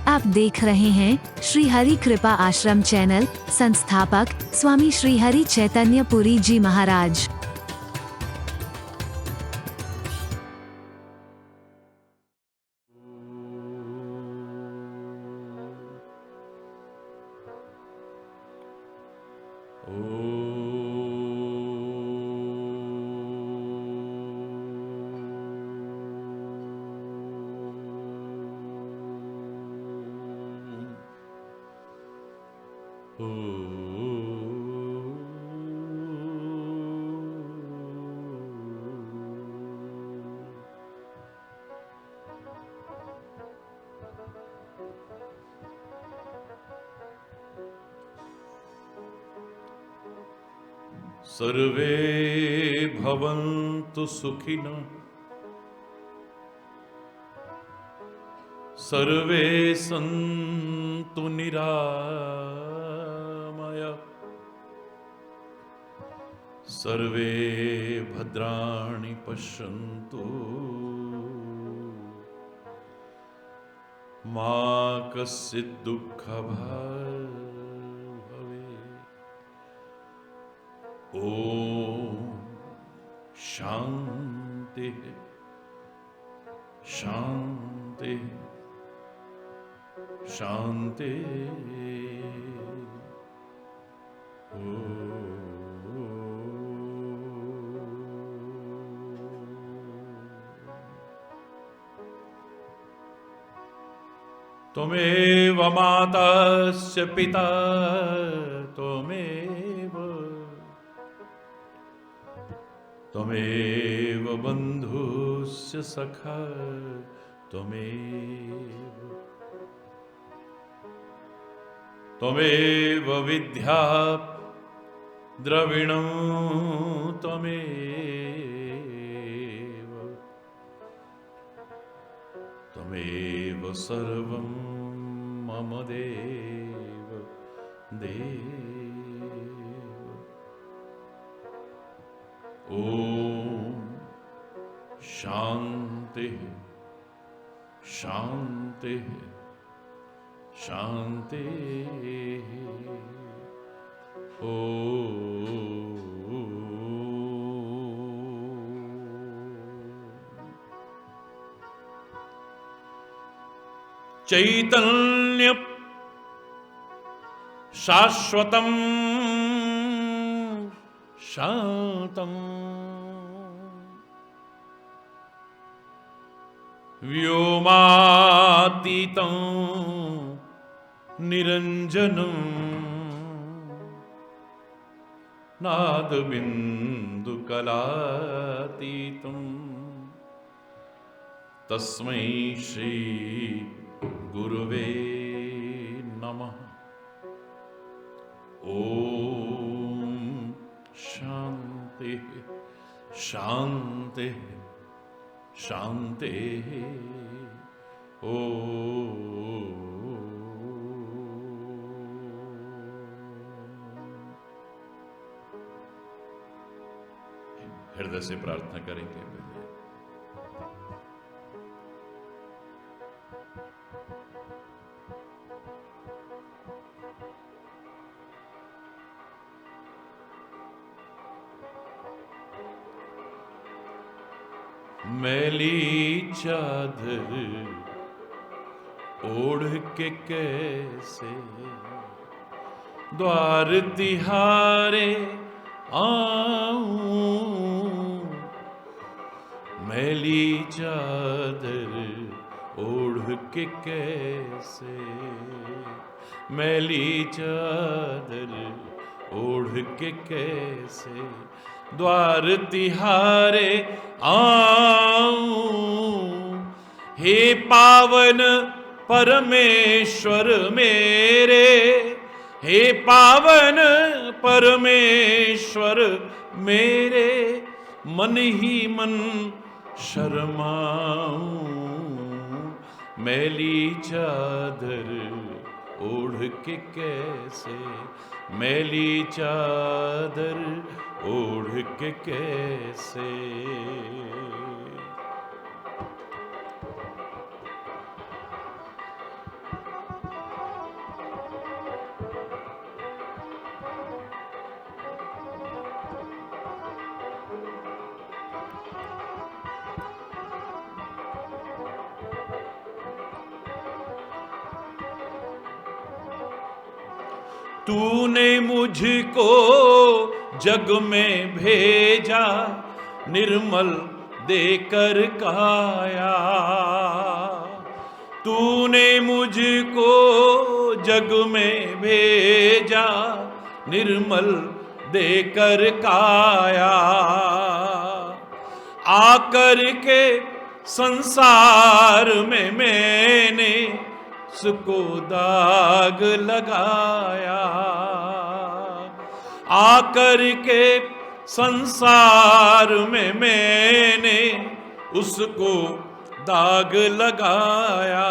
आप देख रहे हैं श्री हरि कृपा आश्रम चैनल। संस्थापक स्वामी श्री हरि चैतन्य पुरी जी महाराज। सर्वे भवन्तु सुखिनः, सर्वे सन्तु निरामयाः, सर्वे भद्राणि पश्यन्तु मा कश्चित् दुःखभाग् भवेत्। ओम शांति शांति शांति। त्वमेव माता च पिता त्वमेव बन्धुश्च सखा त्वमेव विद्या द्रविणं त्वमेव सर्वं मम देव ओम शांति शांति शांति। चैतन्य शाश्वतं शांतं व्योमातीतं निरंजनं नादबिन्दुकलातीतं तस्मै श्री गुरुवे नमः। ओम शांति शांति शांति। हृदय से प्रार्थना करेंगे। मैली चादर ओढ़ के कैसे द्वार तिहारे आऊं, मैली चादर ओढ़ के कैसे, मैली चादर ओढ़ के कैसे द्वार तिहारे आऊं। हे पावन परमेश्वर मेरे, हे पावन परमेश्वर मेरे, मन ही मन शर्माऊं। मैली चादर ओढ़ के कैसे, मैली चादर ओढ़ के कैसे। तूने मुझको जग में भेजा निर्मल देकर काया। तूने मुझको जग में भेजा निर्मल देकर काया। आकर के संसार में मैंने उसको दाग लगाया। आकर के संसार में मैंने उसको दाग लगाया।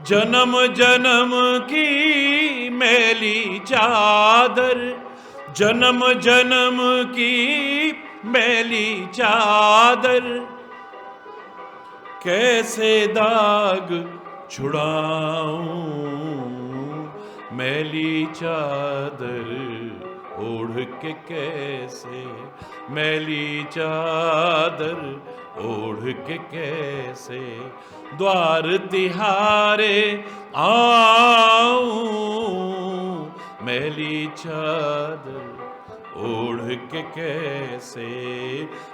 जन्म जन्म की मैली चादर, जन्म जन्म की मैली चादर, कैसे दाग छुड़ाऊं। मैली चादर ओढ़ के कैसे, मैली चादर ओढ़ के कैसे द्वार तिहारे आऊं। मैली चादर ओढ़ के कैसे,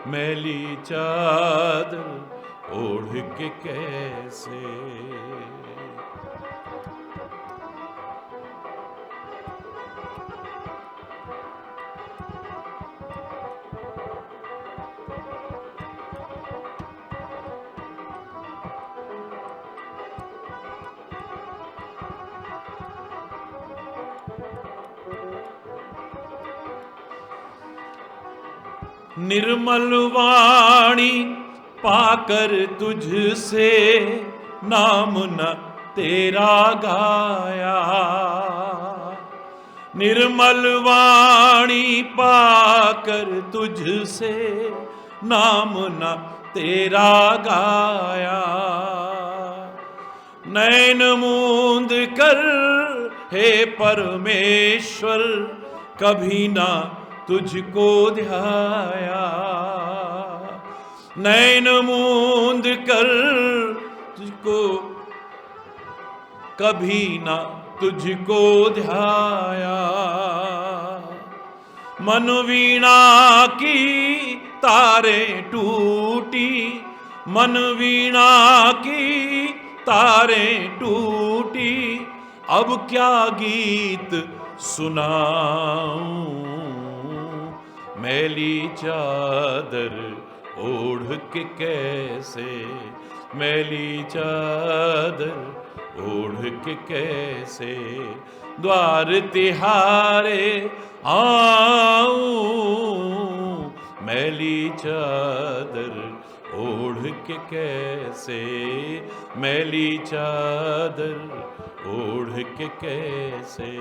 मैली चादर ओढ़ के कैसे। निर्मल वाणी पाकर तुझसे नाम न तेरा गाया। निर्मल वाणी पाकर तुझसे नाम न तेरा गाया। नैन मूंद कर हे परमेश्वर कभी ना तुझको ध्याया। नैन मूंद कर तुझको कभी ना तुझको ध्याया। मन वीणा की तारें टूटी, मन वीणा की तारें टूटी, अब क्या गीत सुनाऊं। मैली चादर ओढ़ के कैसे, मैली चादर ओढ़ के कैसे द्वार तिहारे आऊं। मैली चादर ओढ़ के कैसे, मैली चादर ओढ़ के कैसे।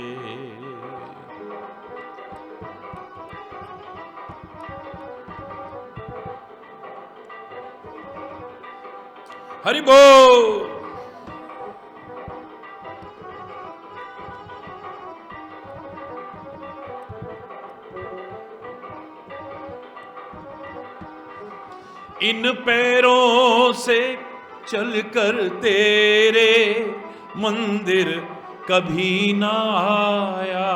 हरि बोल। इन पैरों से चलकर तेरे मंदिर कभी ना आया।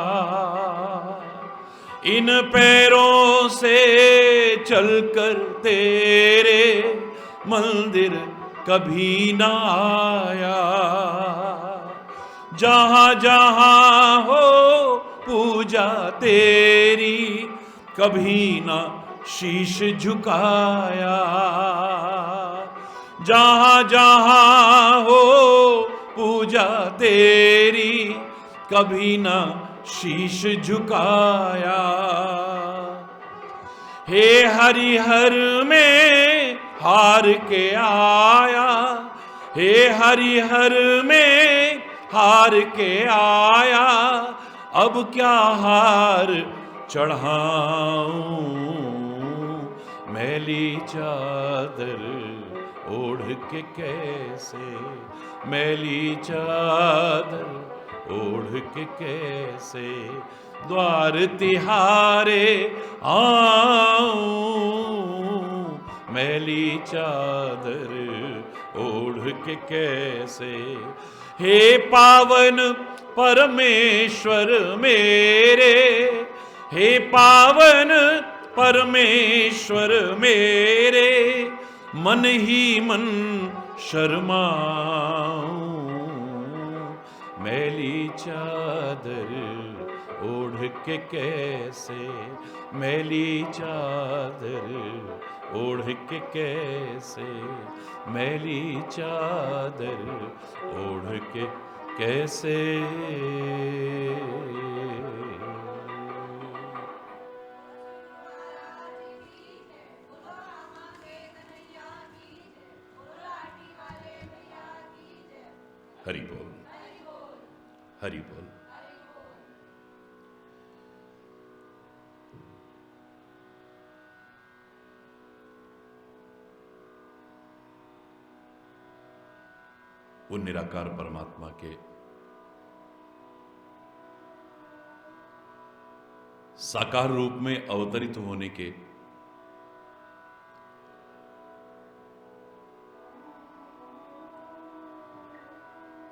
इन पैरों से चलकर तेरे मंदिर कभी ना आया। जहां जहां हो पूजा तेरी कभी ना शीश झुकाया। जहां जहां हो पूजा तेरी कभी ना शीश झुकाया। हे हरिहर में हार के आया, हे हरिहर में हार के आया, अब क्या हार चढ़ाऊं। मैली चादर ओढ़ के कैसे, मैली चादर ओढ़ के कैसे द्वार तिहारे आऊं। मैली चादर ओढ़ के कैसे। हे पावन परमेश्वर मेरे, हे पावन परमेश्वर मेरे, मन ही मन शर्माऊं। मैली चादर ओढ़ के कैसे, मैली चादर ओढ़ के कैसे, मैली चादर ओढ़ के कैसे। हरि बोल, हरि बोल। वो निराकार परमात्मा के साकार रूप में अवतरित होने के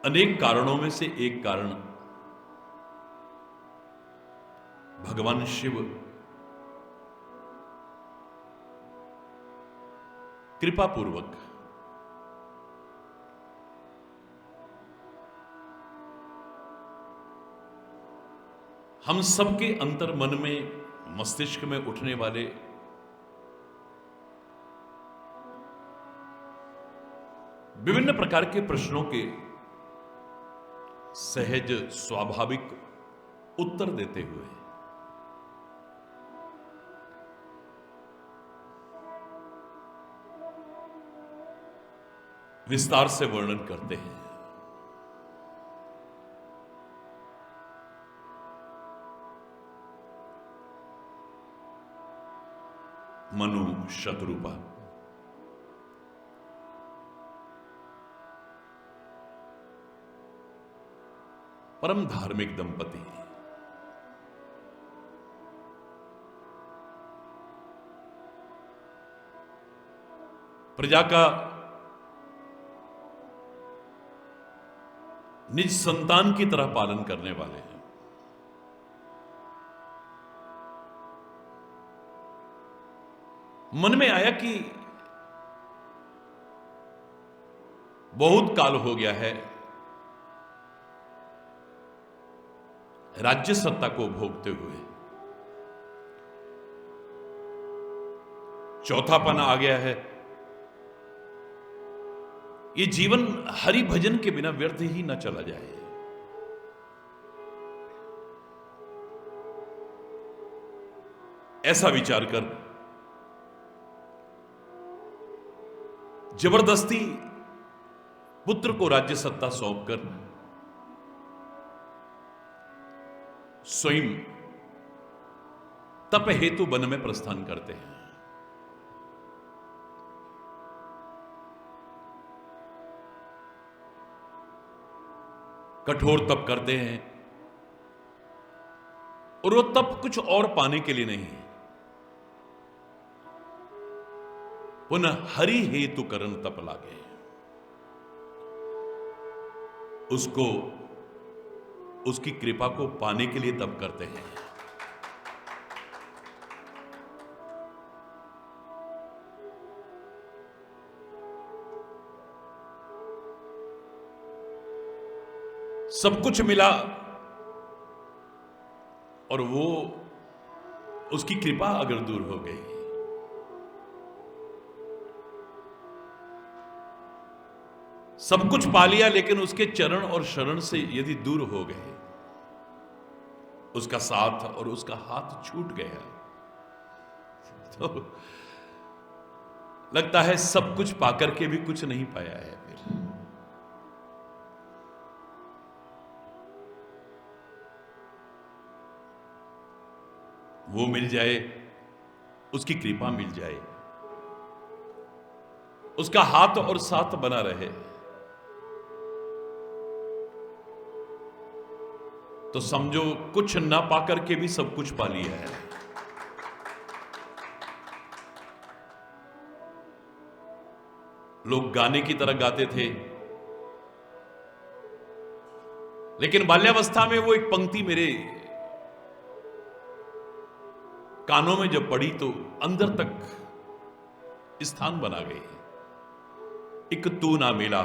अनेक कारणों में से एक कारण भगवान शिव कृपा पूर्वक हम सबके अंतर मन में, मस्तिष्क में उठने वाले विभिन्न प्रकार के प्रश्नों के सहज स्वाभाविक उत्तर देते हुए विस्तार से वर्णन करते हैं। मनु शतरूपा परम धार्मिक दंपति, प्रजा का निज संतान की तरह पालन करने वाले हैं। मन में आया कि बहुत काल हो गया है राज्य सत्ता को भोगते हुए, चौथापन आ गया है। ये जीवन हरि भजन के बिना व्यर्थ ही न चला जाए। ऐसा विचार कर जबरदस्ती पुत्र को राज्य सत्ता सौंपकर स्वयं तप हेतु वन में प्रस्थान करते हैं। कठोर तप करते हैं और वो तप कुछ और पाने के लिए नहीं है, पुनः हरि हेतु करन तप लागे। उसको, उसकी कृपा को पाने के लिए तप करते हैं। सब कुछ मिला और वो उसकी कृपा अगर दूर हो गई, सब कुछ पा लिया लेकिन उसके चरण और शरण से यदि दूर हो गए, उसका साथ और उसका हाथ छूट गया, तो लगता है सब कुछ पाकर के भी कुछ नहीं पाया है। फिर वो मिल जाए, उसकी कृपा मिल जाए, उसका हाथ और साथ बना रहे, तो समझो कुछ ना पाकर के भी सब कुछ पा लिया है। लोग गाने की तरह गाते थे, लेकिन बाल्यावस्था में वो एक पंक्ति मेरे कानों में जब पड़ी तो अंदर तक स्थान बना गई। एक तू ना मिला,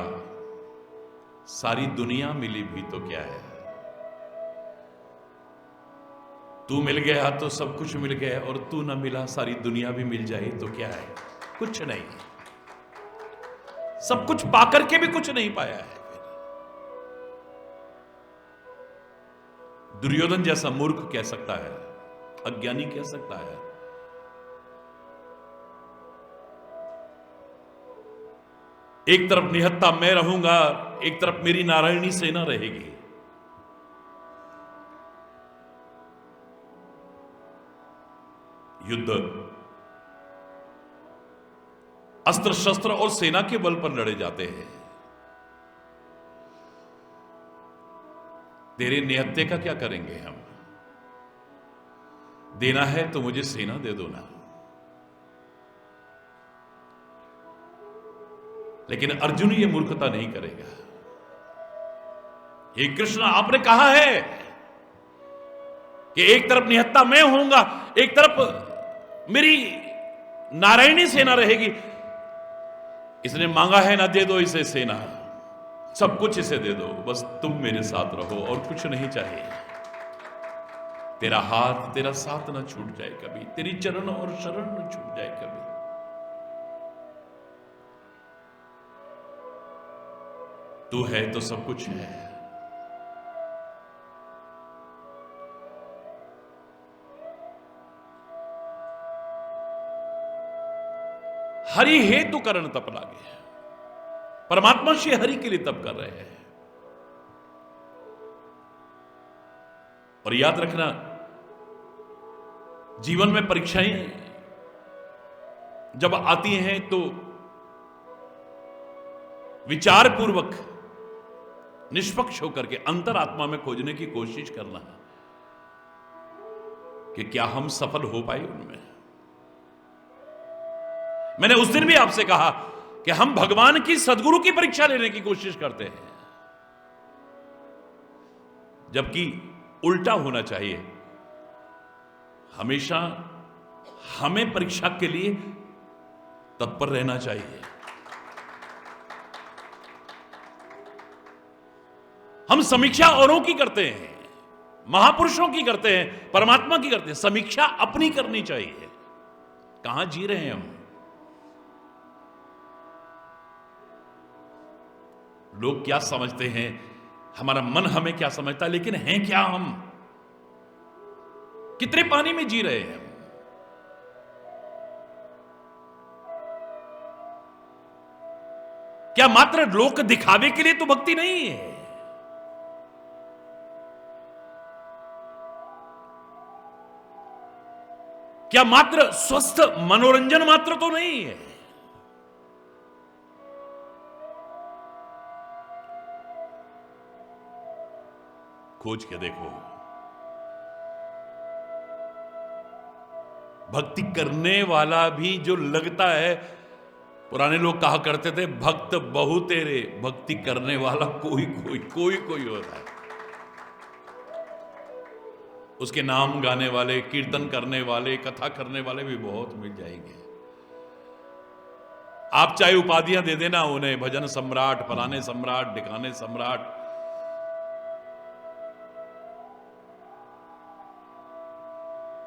सारी दुनिया मिली भी तो क्या है। तू मिल गया तो सब कुछ मिल गया, और तू ना मिला सारी दुनिया भी मिल जाए तो क्या है, कुछ नहीं। सब कुछ पाकर के भी कुछ नहीं पाया है। दुर्योधन जैसा मूर्ख कह सकता है, अज्ञानी कह सकता है, एक तरफ निहत्था मैं रहूंगा, एक तरफ मेरी नारायणी सेना रहेगी। युद्ध अस्त्र शस्त्र और सेना के बल पर लड़े जाते हैं। तेरे निहत्थे का क्या करेंगे हम? देना है तो मुझे सेना दे दो ना। लेकिन अर्जुन ये मूर्खता नहीं करेगा। हे कृष्ण, आपने कहा है कि एक तरफ निहत्था मैं होऊंगा, एक तरफ मेरी नारायणी सेना रहेगी। इसने मांगा है ना, दे दो इसे सेना, सब कुछ इसे दे दो, बस तुम मेरे साथ रहो और कुछ नहीं चाहिए। तेरा हाथ तेरा साथ ना छूट जाए कभी, तेरी चरण और शरण न छूट जाए कभी। तू है तो सब कुछ है। हरि हेतु करण तप लागे। परमात्मा श्री हरि के लिए तप कर रहे हैं। और याद रखना, जीवन में परीक्षाएं जब आती हैं तो विचार पूर्वक निष्पक्ष होकर के अंतरात्मा में खोजने की कोशिश करना कि क्या हम सफल हो पाए उनमें। मैंने उस दिन भी आपसे कहा कि हम भगवान की, सदगुरु की परीक्षा लेने की कोशिश करते हैं, जबकि उल्टा होना चाहिए। हमेशा हमें परीक्षा के लिए तत्पर रहना चाहिए। हम समीक्षा औरों की करते हैं, महापुरुषों की करते हैं, परमात्मा की करते हैं। समीक्षा अपनी करनी चाहिए। कहां जी रहे हैं हम? लोग क्या समझते हैं, हमारा मन हमें क्या समझता है, लेकिन हैं क्या हम? कितने पानी में जी रहे हैं हम? क्या मात्र लोक दिखावे के लिए तो भक्ति नहीं है? क्या मात्र स्वस्थ मनोरंजन मात्र तो नहीं है? खोज के देखो। भक्ति करने वाला भी जो लगता है, पुराने लोग कहा करते थे, भक्त बहु तेरे, भक्ति करने वाला कोई कोई कोई कोई होता है। उसके नाम गाने वाले, कीर्तन करने वाले, कथा करने वाले भी बहुत मिल जाएंगे। आप चाहे उपाधियां दे देना उन्हें, भजन सम्राट, फलाने सम्राट, ढिकाने सम्राट,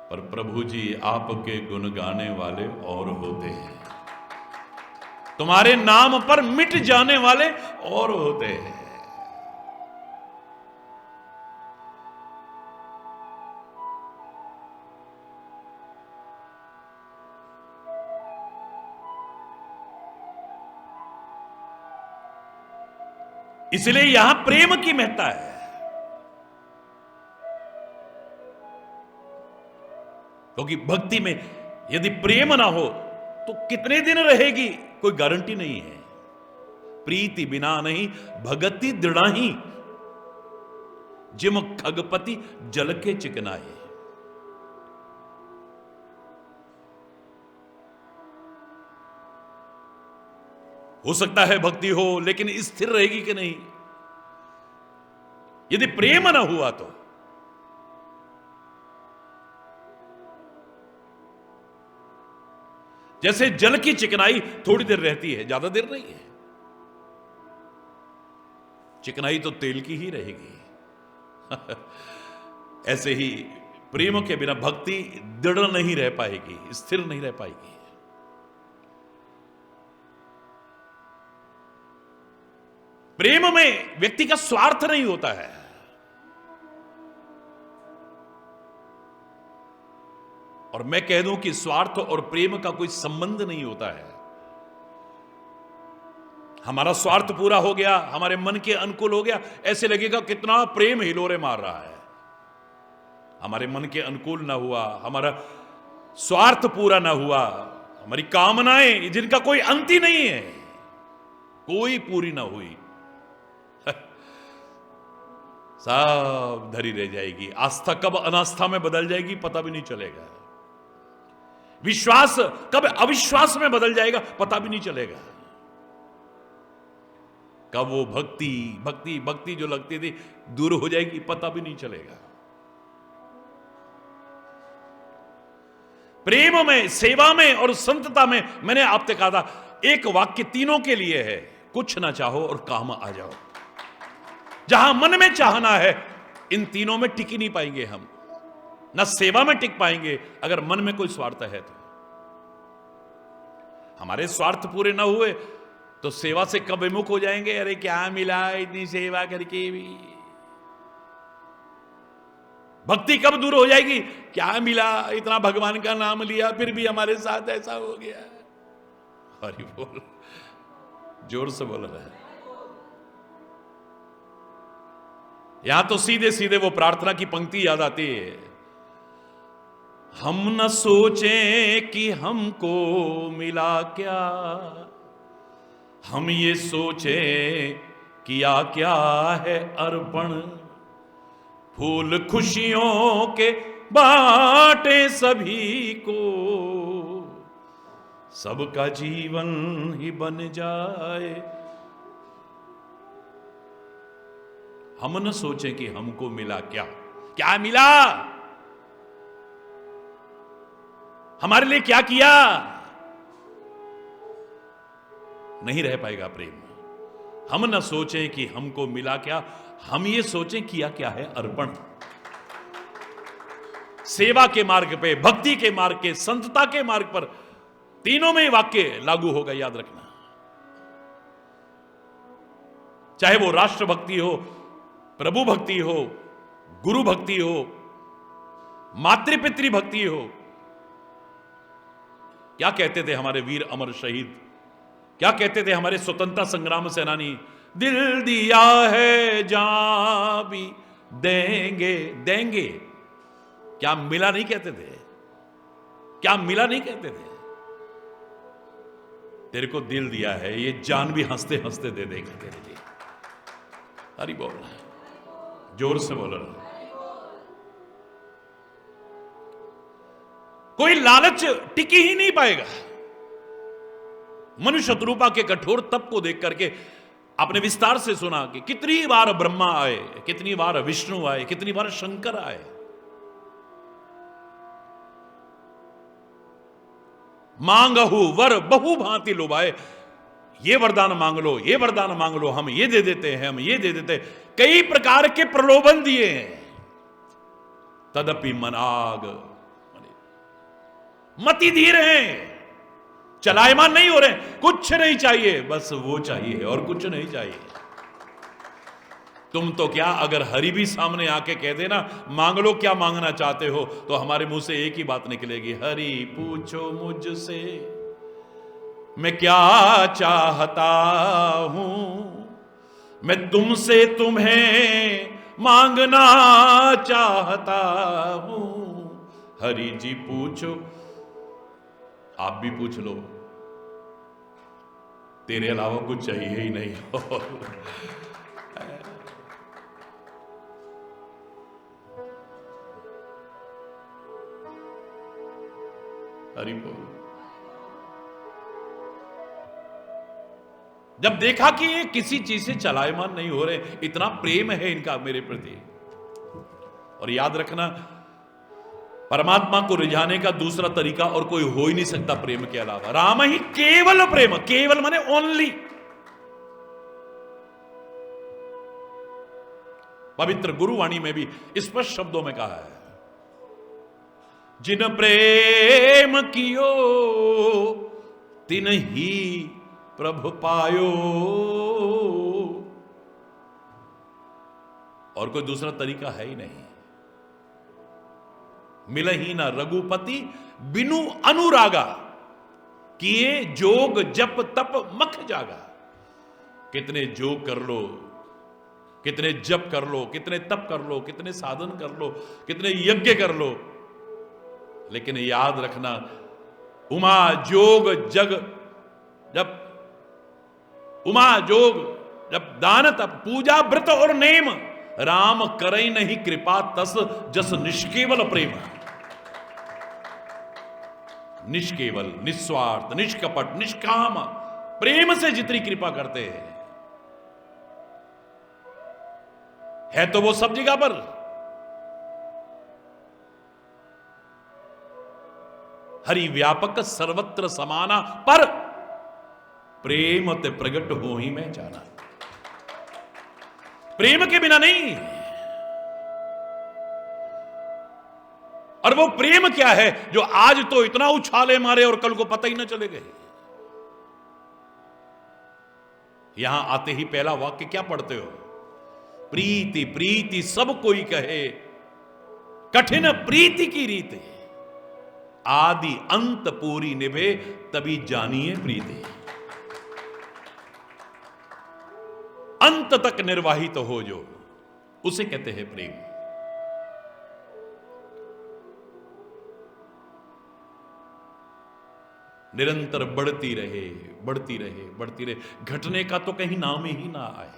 पर प्रभु जी आपके गुण गाने वाले और होते हैं। तुम्हारे नाम पर मिट जाने वाले और होते हैं। इसलिए यहां प्रेम की महत्ता है। क्योंकि भक्ति में यदि प्रेम ना हो तो कितने दिन रहेगी, कोई गारंटी नहीं है। प्रीति बिना नहीं भगति दृढ़ाही, जिम खगपति जल के चिकनाए। हो सकता है भक्ति हो, लेकिन स्थिर रहेगी कि नहीं? यदि प्रेम ना हुआ तो जैसे जल की चिकनाई थोड़ी देर रहती है, ज्यादा देर नहीं है। चिकनाई तो तेल की ही रहेगी। ऐसे ही प्रेम के बिना भक्ति दृढ़ नहीं रह पाएगी, स्थिर नहीं रह पाएगी। प्रेम में व्यक्ति का स्वार्थ नहीं होता है। और मैं कह दूं कि स्वार्थ और प्रेम का कोई संबंध नहीं होता है। हमारा स्वार्थ पूरा हो गया, हमारे मन के अनुकूल हो गया, ऐसे लगेगा कितना प्रेम हिलोरे मार रहा है। हमारे मन के अनुकूल ना हुआ, हमारा स्वार्थ पूरा ना हुआ, हमारी कामनाएं जिनका कोई अंत ही नहीं है, कोई पूरी ना हुई, सब धरी रह जाएगी। आस्था कब अनास्था में बदल जाएगी पता भी नहीं चलेगा। विश्वास कब अविश्वास में बदल जाएगा पता भी नहीं चलेगा। कब वो भक्ति भक्ति भक्ति जो लगती थी दूर हो जाएगी पता भी नहीं चलेगा। प्रेम में, सेवा में और संतता में मैंने आपसे कहा था एक वाक्य तीनों के लिए है, कुछ ना चाहो और काम आ जाओ। जहां मन में चाहना है इन तीनों में टिक ही नहीं पाएंगे हम, ना सेवा में टिक पाएंगे अगर मन में कोई स्वार्थ है तो। हमारे स्वार्थ पूरे ना हुए तो सेवा से कब विमुख हो जाएंगे। अरे क्या मिला इतनी सेवा करके भी। भक्ति कब दूर हो जाएगी, क्या मिला इतना भगवान का नाम लिया फिर भी हमारे साथ ऐसा हो गया। हरि बोल, जोर से बोल रहा है। यहां तो सीधे सीधे वो प्रार्थना की पंक्ति याद आती है, हम न सोचें कि हमको मिला क्या, हम ये सोचें किया क्या है अर्पण, फूल खुशियों के बांटे सभी को, सबका जीवन ही बन जाए। हम न सोचें कि हमको मिला क्या, क्या मिला, हमारे लिए क्या किया, नहीं रह पाएगा प्रेम। हम न सोचें कि हमको मिला क्या, हम ये सोचें किया क्या है अर्पण। सेवा के मार्ग पे, भक्ति के मार्ग के, संतता के मार्ग पर, तीनों में वाक्य लागू होगा, याद रखना। चाहे वो राष्ट्र भक्ति हो, प्रभु भक्ति हो, गुरु भक्ति हो, मातृपितृ भक्ति हो। क्या कहते थे हमारे वीर अमर शहीद, क्या कहते थे हमारे स्वतंत्रता संग्राम सेनानी, दिल दिया है जान भी देंगे देंगे। क्या मिला नहीं कहते थे, क्या मिला नहीं कहते थे। तेरे को दिल दिया है, ये जान भी हंसते हंसते दे देंगे तेरे लिए। हरि बोल, जोर से बोल रहा। कोई लालच टिकी ही नहीं पाएगा। मनुष्य शत्रुपा के कठोर तप को देख करके आपने विस्तार से सुना कि कितनी बार ब्रह्मा आए, कितनी बार विष्णु आए, कितनी बार शंकर आए। मांगहु वर बहु भांति लुभाए, ये वरदान मांग लो, ये वरदान मांग लो, हम ये दे देते हैं, हम ये दे देते हैं। कई प्रकार के प्रलोभन दिए हैं, तदपि मनाग मति धीर हैं, चलायमान नहीं हो रहे। कुछ नहीं चाहिए, बस वो चाहिए और कुछ नहीं चाहिए। तुम तो क्या, अगर हरि भी सामने आके कह देना मांग लो क्या मांगना चाहते हो, तो हमारे मुंह से एक ही बात निकलेगी, हरि पूछो मुझसे मैं क्या चाहता हूं, मैं तुमसे तुम्हें मांगना चाहता हूं। हरि जी पूछो, आप भी पूछ लो, तेरे अलावा कुछ चाहिए ही नहीं। हरि बोल। जब देखा कि ये किसी चीज से चलायमान नहीं हो रहे, इतना प्रेम है इनका मेरे प्रति। और याद रखना, परमात्मा को रिझाने का दूसरा तरीका और कोई हो ही नहीं सकता प्रेम के अलावा। राम ही केवल प्रेम, केवल माने ओनली। पवित्र गुरुवाणी में भी स्पष्ट शब्दों में कहा है, जिन प्रेम कियो तिन ही प्रभु पायो। और कोई दूसरा तरीका है ही नहीं। मिल ही ना रघुपति बिनु अनुरागा, किए जोग जप तप मख जागा। कितने जोग कर लो, कितने जप कर लो, कितने तप कर लो, कितने साधन कर लो, कितने यज्ञ कर लो, लेकिन याद रखना, उमा जोग जग जब उमा जोग जब दान तप पूजा व्रत और नेम, राम करई नहीं कृपा तस जस निष्केवल प्रेम। निष्केवल, निस्वार्थ, निष्कपट, निष्काम प्रेम से जितनी कृपा करते हैं, है तो वो सब जगह पर। हरि व्यापक सर्वत्र समाना, पर प्रेम ते प्रगट हो ही मैं जाना। प्रेम के बिना नहीं। और वो प्रेम क्या है जो आज तो इतना उछाले मारे और कल को पता ही ना चले गए। यहां आते ही पहला वाक्य क्या पढ़ते हो? प्रीति प्रीति सब कोई कहे, कठिन प्रीति की रीति, आदि अंत पूरी निभे तभी जानिए प्रीति। अंत तक निर्वाहित तो हो जो, उसे कहते हैं प्रेम। निरंतर बढ़ती रहे, बढ़ती रहे, बढ़ती रहे, घटने का तो कहीं नाम ही ना आए।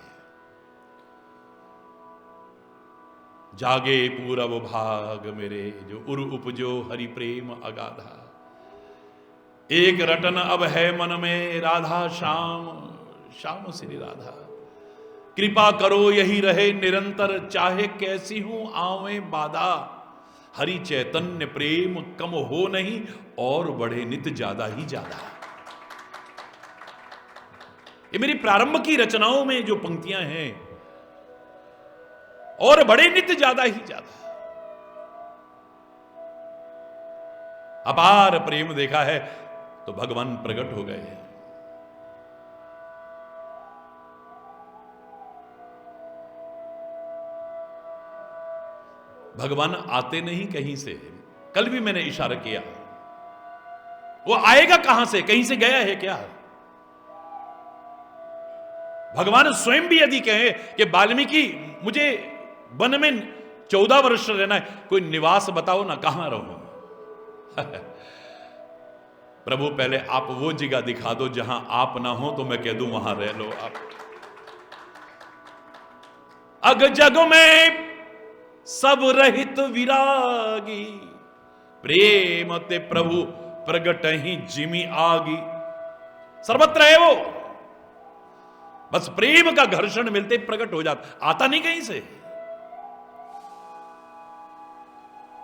जागे पूरब भाग मेरे, जो उर उपजो हरि प्रेम अगाधा। एक रटन अब है मन में, राधा श्याम श्याम श्री राधा। कृपा करो यही रहे निरंतर, चाहे कैसी हूं आवे बाधा। हरि चैतन्य प्रेम कम हो नहीं, और बढ़े नित ज्यादा ही ज्यादा। ये मेरी प्रारंभ की रचनाओं में जो पंक्तियां हैं, और बड़े नित ज्यादा ही ज्यादा। अपार प्रेम देखा है तो भगवान प्रकट हो गए हैं। भगवान आते नहीं कहीं से। कल भी मैंने इशारा किया, वो आएगा कहां से? कहीं से गया है क्या? भगवान स्वयं भी यदि कहे कि वाल्मीकि मुझे वन में 14 वर्ष रहना है, कोई निवास बताओ ना, कहां रहूं? प्रभु पहले आप वो जगह दिखा दो जहां आप ना हो, तो मैं कह दूं वहां रह लो आप। अग जग में सब रहित विरागी, प्रेम ते प्रभु प्रगट ही जिमी आगी। सर्वत्र है वो, बस प्रेम का घर्षण मिलते प्रकट हो जाता, आता नहीं कहीं से।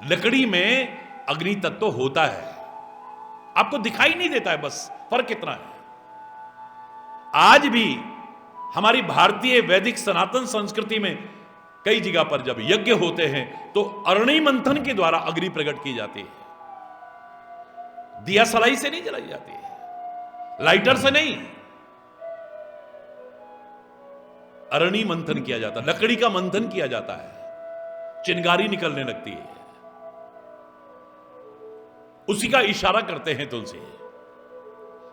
लकड़ी में अग्नि तत्व होता है, आपको दिखाई नहीं देता है, बस फर्क कितना है। आज भी हमारी भारतीय वैदिक सनातन संस्कृति में कई जगह पर जब यज्ञ होते हैं तो अरणि मंथन के द्वारा अग्नि प्रकट की जाती है। दिया सलाई से नहीं जलाई जाती है, लाइटर से नहीं, अरणि मंथन किया जाता है, लकड़ी का मंथन किया जाता है, चिंगारी निकलने लगती है। उसी का इशारा करते हैं तुलसी।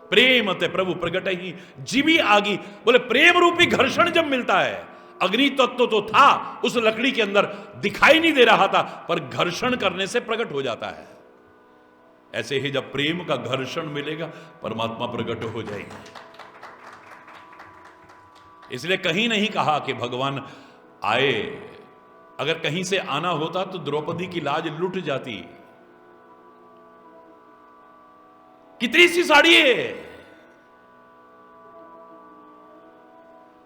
प्रेम ते प्रभु प्रगट ही जीवी आगी, बोले प्रेम रूपी घर्षण जब मिलता है, अग्नि तत्व तो था उस लकड़ी के अंदर, दिखाई नहीं दे रहा था, पर घर्षण करने से प्रकट हो जाता है। ऐसे ही जब प्रेम का घर्षण मिलेगा, परमात्मा प्रकट हो जाएंगे। इसलिए कहीं नहीं कहा कि भगवान आए। अगर कहीं से आना होता तो द्रौपदी की लाज लुट जाती। कितनी सी साड़ी है,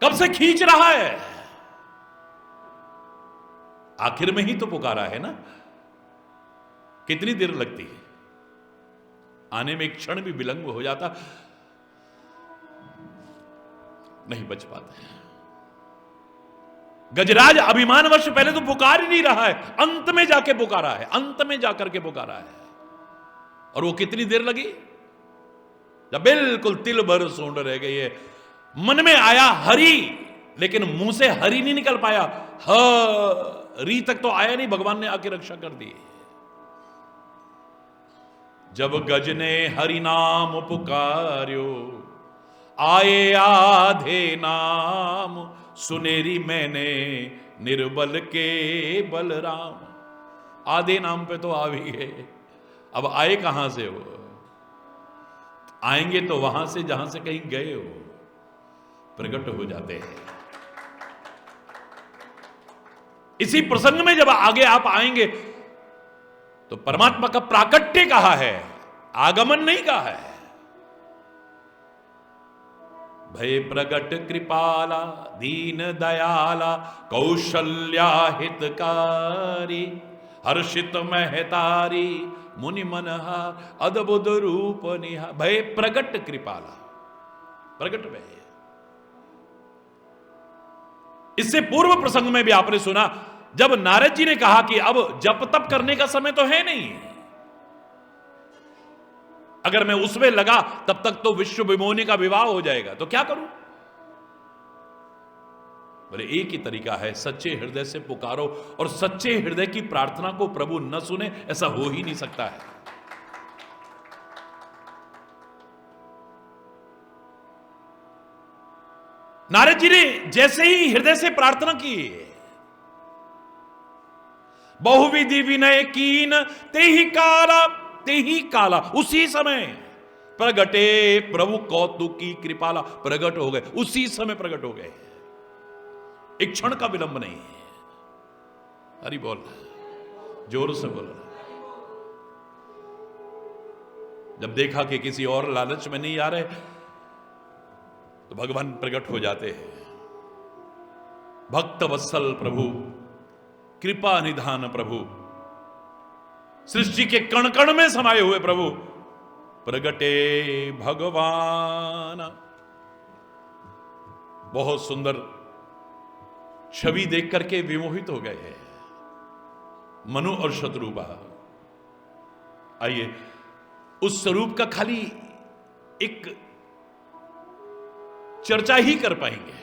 कब से खींच रहा है, आखिर में ही तो पुकारा है ना। कितनी देर लगती है आने में, एक क्षण भी विलंब हो जाता नहीं बच पाते। गजराज अभिमानवश पहले तो पुकार ही नहीं रहा है, अंत में जाके पुकारा है, अंत में जाकर के पुकारा है। और वो कितनी देर लगी, जब बिल्कुल तिल भर सूंड रह गई है। मन में आया हरि, लेकिन मुंह से हरि नहीं निकल पाया, हरि तक तो आया नहीं, भगवान ने आके रक्षा कर दी। जब गज ने हरि नाम पुकार्यो, आए आधे नाम, सुनेरी मैंने निर्बल के बलराम। आधे नाम पे तो आ भी गए, अब आए कहां से हो, आएंगे तो वहां से जहां से कहीं गए हो, प्रकट हो जाते हैं। इसी प्रसंग में जब आगे आप आएंगे तो परमात्मा का प्राकट्य कहा है, आगमन नहीं कहा है। भय प्रगट कृपाला दीन दयाला, कौशल्या हितकारी, हर्षित महतारी, मुनि मनहार, अद्भुत रूप निहार। भय प्रगट कृपाला, प्रगट भय। इससे पूर्व प्रसंग में भी आपने सुना, जब नारद जी ने कहा कि अब जप तप करने का समय तो है नहीं, अगर मैं उसमें लगा तब तक तो विश्व विमोहिनी का विवाह हो जाएगा, तो क्या करूं। बोले एक ही तरीका है, सच्चे हृदय से पुकारो, और सच्चे हृदय की प्रार्थना को प्रभु न सुने ऐसा हो ही नहीं सकता है। नारद जी ने जैसे ही हृदय से प्रार्थना की, बहुविधि विनय कीन ते ही काला, उसी समय प्रगटे प्रभु कौतुकी कृपाला, प्रगट हो गए, उसी समय प्रगट हो गए, एक क्षण का विलंब नहीं है। हरि बोल, जोर से बोल। जब देखा कि किसी और लालच में नहीं आ रहे तो भगवान प्रकट हो जाते हैं। भक्त वत्सल प्रभु, कृपा निधान प्रभु, सृष्टि के कण कण में समाये हुए प्रभु, प्रगटे भगवान। बहुत सुंदर छवि देख करके विमोहित हो गए हैं मनु और शत्रुपा। आइए उस स्वरूप का खाली एक चर्चा ही कर पाएंगे।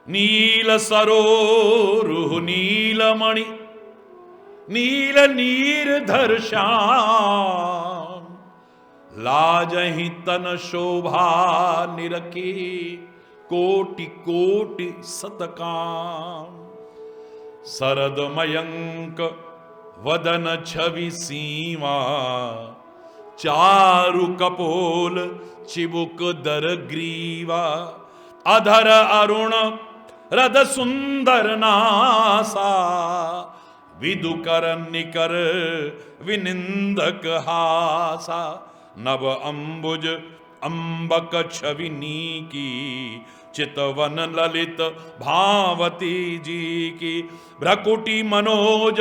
नील सरोरुह नील मणि, नील नीरधर श्याम, लाजहि तन शोभा निरखी, कोटि कोटि सतकाम। शरद मयंक वदन छवि सीमा, चारु कपोल चिबुक दर ग्रीवा। अधर अरुण रद सुंदर नासा, विदुकर निकर विनिंदक हासा। नव अंबुज अंबक छविनी की, चितवन ललित भावती जी की। भ्रकुटी मनोज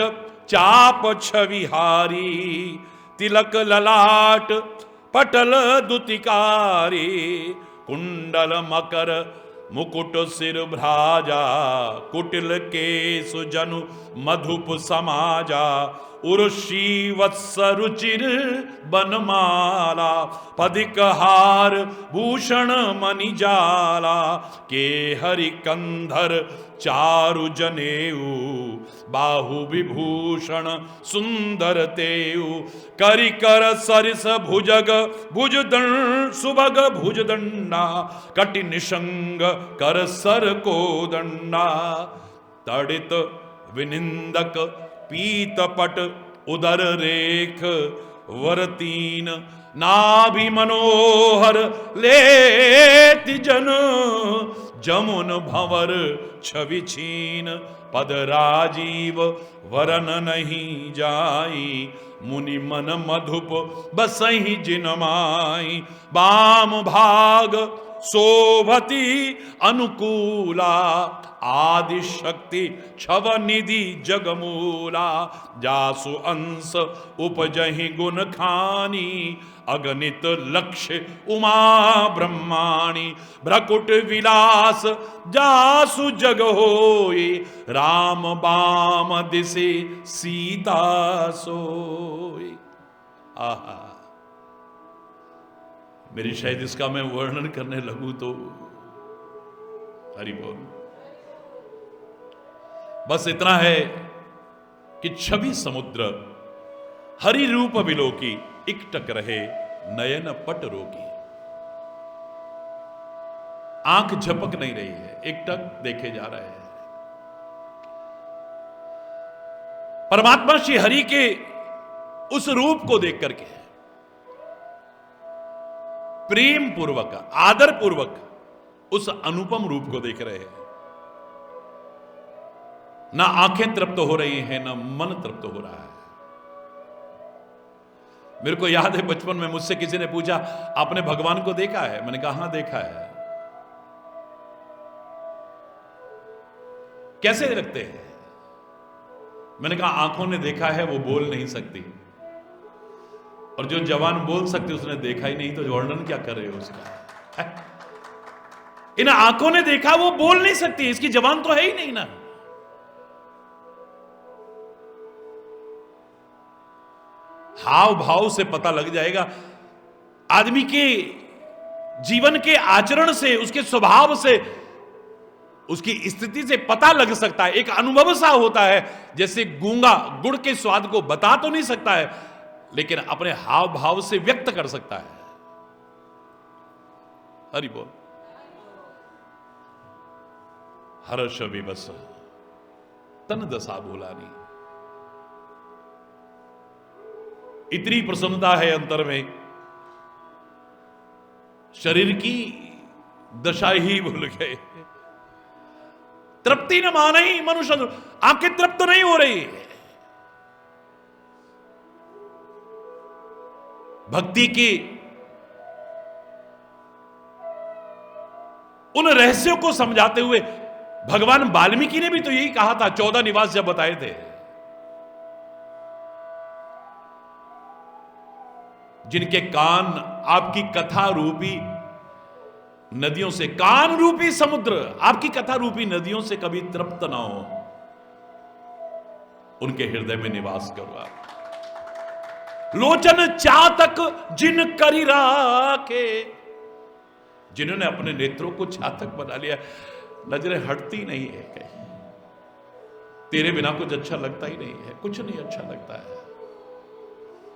चाप छविहारी, तिलक ललाट पटल दुतिकारी। कुंडल मकर मुकुट सिर भ्राजा, कुटिल केश जनु मधुप समाजा। उर्षी वत्स रुचिर बनमाला, पदिक हार भूषण मणिजाला। के हरि कंधर चारु जनेऊ, बाहु विभूषण सुंदर तेऊ। करि कर सरिस भुजग भुजदंड, सुभग भुजदंडा। कटि निशंग कर सर को दंडा। तड़ित विनिंदक पीतपट उदर रेख, वरतीन नाभि मनोहर लेति जन। जमुन भंवर छवि छीन, पद राजीव वरन नहीं जाई। मुनि मन मधुप बसहि जिन माई, बाम भाग शोभती अनुकूला, आदि शक्ति छव निधि जगमूला, जासु अंश उपजहि गुण खानी, अगणित लक्ष्य उमा ब्रह्माणी, भ्रकुट विलास जासु जग होई, राम बाम दिशे सीता सोई। आहा, मेरी शायद इसका मैं वर्णन करने लगूं तो हरि बोल। बस इतना है कि छवि समुद्र हरि रूप विलोकी, इकटक रहे नयन पट रोकी। आंख झपक नहीं रही है, एकटक देखे जा रहे हैं। परमात्मा श्री हरि के उस रूप को देख करके प्रेम पूर्वक, आदर पूर्वक उस अनुपम रूप को देख रहे हैं। ना आंखें तृप्त हो रही हैं, ना मन तृप्त हो रहा है। मेरे को याद है बचपन में मुझसे किसी ने पूछा, आपने भगवान को देखा है? मैंने कहा हां देखा है। कैसे लगते हैं? मैंने कहा आंखों ने देखा है, वो बोल नहीं सकती, और जो जवान बोल सकती उसने देखा ही नहीं, तो वर्णन क्या कर रहे हो उसका? इन आंखों ने देखा, वो बोल नहीं सकती, इसकी जवान तो है ही नहीं ना। हाव भाव से पता लग जाएगा, आदमी के जीवन के आचरण से, उसके स्वभाव से, उसकी स्थिति से पता लग सकता है। एक अनुभव सा होता है, जैसे गूंगा गुड़ के स्वाद को बता तो नहीं सकता है, लेकिन अपने हाव भाव से व्यक्त कर सकता है। हरि बोल। हर्ष विवश तन दशा भूलानी, इतनी प्रसन्नता है अंतर में, शरीर की दशा ही भूल गए। तृप्ति न माने ही मनुष्य, आंखें तृप्त नहीं हो रही। भक्ति की उन रहस्यों को समझाते हुए भगवान वाल्मीकि ने भी तो यही कहा था, 14 निवास जब बताए थे। जिनके कान आपकी कथा रूपी नदियों से, कान रूपी समुद्र आपकी कथा रूपी नदियों से कभी तृप्त ना हो, उनके हृदय में निवास करो आप। लोचन चातक जिन करी राखे, जिन्होंने अपने नेत्रों को चातक बना लिया, नजरें हटती नहीं है कहीं, तेरे बिना कुछ अच्छा लगता ही नहीं है, कुछ नहीं अच्छा लगता है।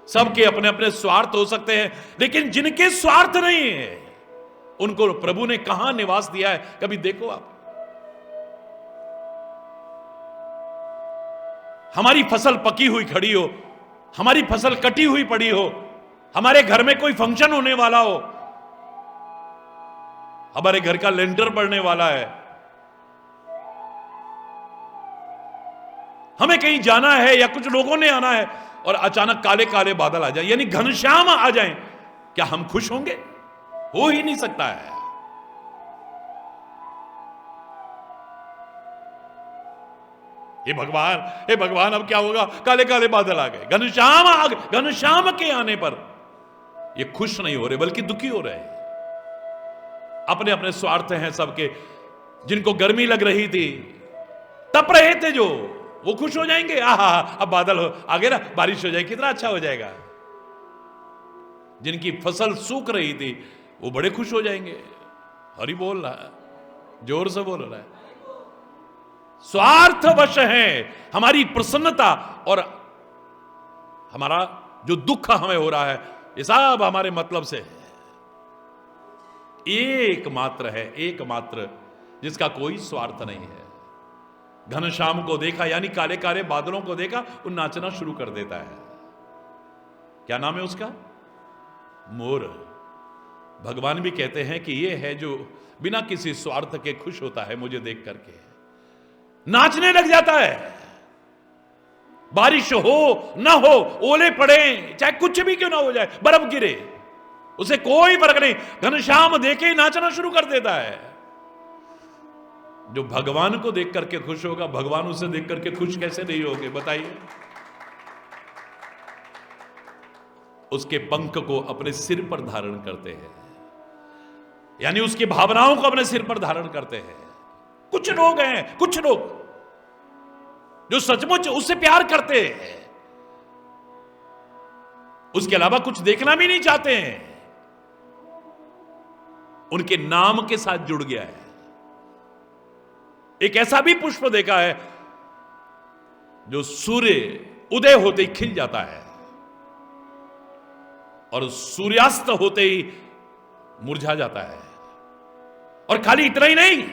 सबके अपने अपने स्वार्थ हो सकते हैं, लेकिन जिनके स्वार्थ नहीं है उनको प्रभु ने कहां निवास दिया है, कभी देखो आप। हमारी फसल पकी हुई खड़ी हो, हमारी फसल कटी हुई पड़ी हो, हमारे घर में कोई फंक्शन होने वाला हो, हमारे घर का लेंटर पड़ने वाला है, हमें कहीं जाना है या कुछ लोगों ने आना है, और अचानक काले काले बादल आ जाए, यानी घनश्याम आ जाएं, क्या हम खुश होंगे? हो ही नहीं सकता है। हे भगवान अब क्या होगा? काले काले बादल आ गए, घनश्याम आ गए। घनश्याम के आने पर ये खुश नहीं हो रहे, बल्कि दुखी हो रहे हैं। अपने अपने स्वार्थ हैं सबके। जिनको गर्मी लग रही थी, तप रहे थे जो, वो खुश हो जाएंगे, आहा अब बादल हो आगे ना, बारिश हो जाएगी, कितना अच्छा हो जाएगा। जिनकी फसल सूख रही थी, वो बड़े खुश हो जाएंगे। हरि बोल रहा है, जोर से बोल रहा है। स्वार्थवश है हमारी प्रसन्नता, और हमारा जो दुख हमें हो रहा है, ये सब हमारे मतलब से है। एकमात्र है, एकमात्र जिसका कोई स्वार्थ नहीं है। घनश्याम को देखा, यानी काले काले बादलों को देखा, वो नाचना शुरू कर देता है। क्या नाम है उसका? मोर। भगवान भी कहते हैं कि ये है जो बिना किसी स्वार्थ के खुश होता है, मुझे देख करके नाचने लग जाता है। बारिश हो ना हो, ओले पड़े, चाहे कुछ भी क्यों ना हो जाए, बर्फ गिरे, उसे कोई फर्क नहीं, घनश्याम देखे ही नाचना शुरू कर देता है। जो भगवान को देख करके खुश होगा, भगवान उसे देख करके खुश कैसे नहीं होगे बताइए। उसके पंख को अपने सिर पर धारण करते हैं, यानी उसकी भावनाओं को अपने सिर पर धारण करते हैं। कुछ लोग हैं, कुछ लोग जो सचमुच उससे प्यार करते हैं, उसके अलावा कुछ देखना भी नहीं चाहते हैं, उनके नाम के साथ जुड़ गया है। एक ऐसा भी पुष्प देखा है जो सूर्य उदय होते ही खिल जाता है और सूर्यास्त होते ही मुरझा जाता है। और खाली इतना ही नहीं,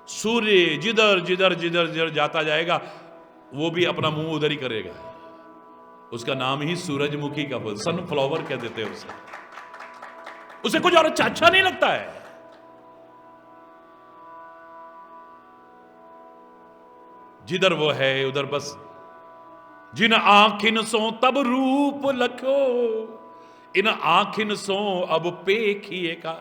सूर्य जिधर जिधर जिधर जिधर जाता जाएगा वो भी अपना मुंह उधर ही करेगा। उसका नाम ही सूरजमुखी का फूल, सनफ्लावर कह देते हैं उसे। उसे कुछ और अच्छा नहीं लगता है। जिधर वो है उधर बस जिन आखिन सो तब रूप लखो, इन आखिन सो अब पेखिए का।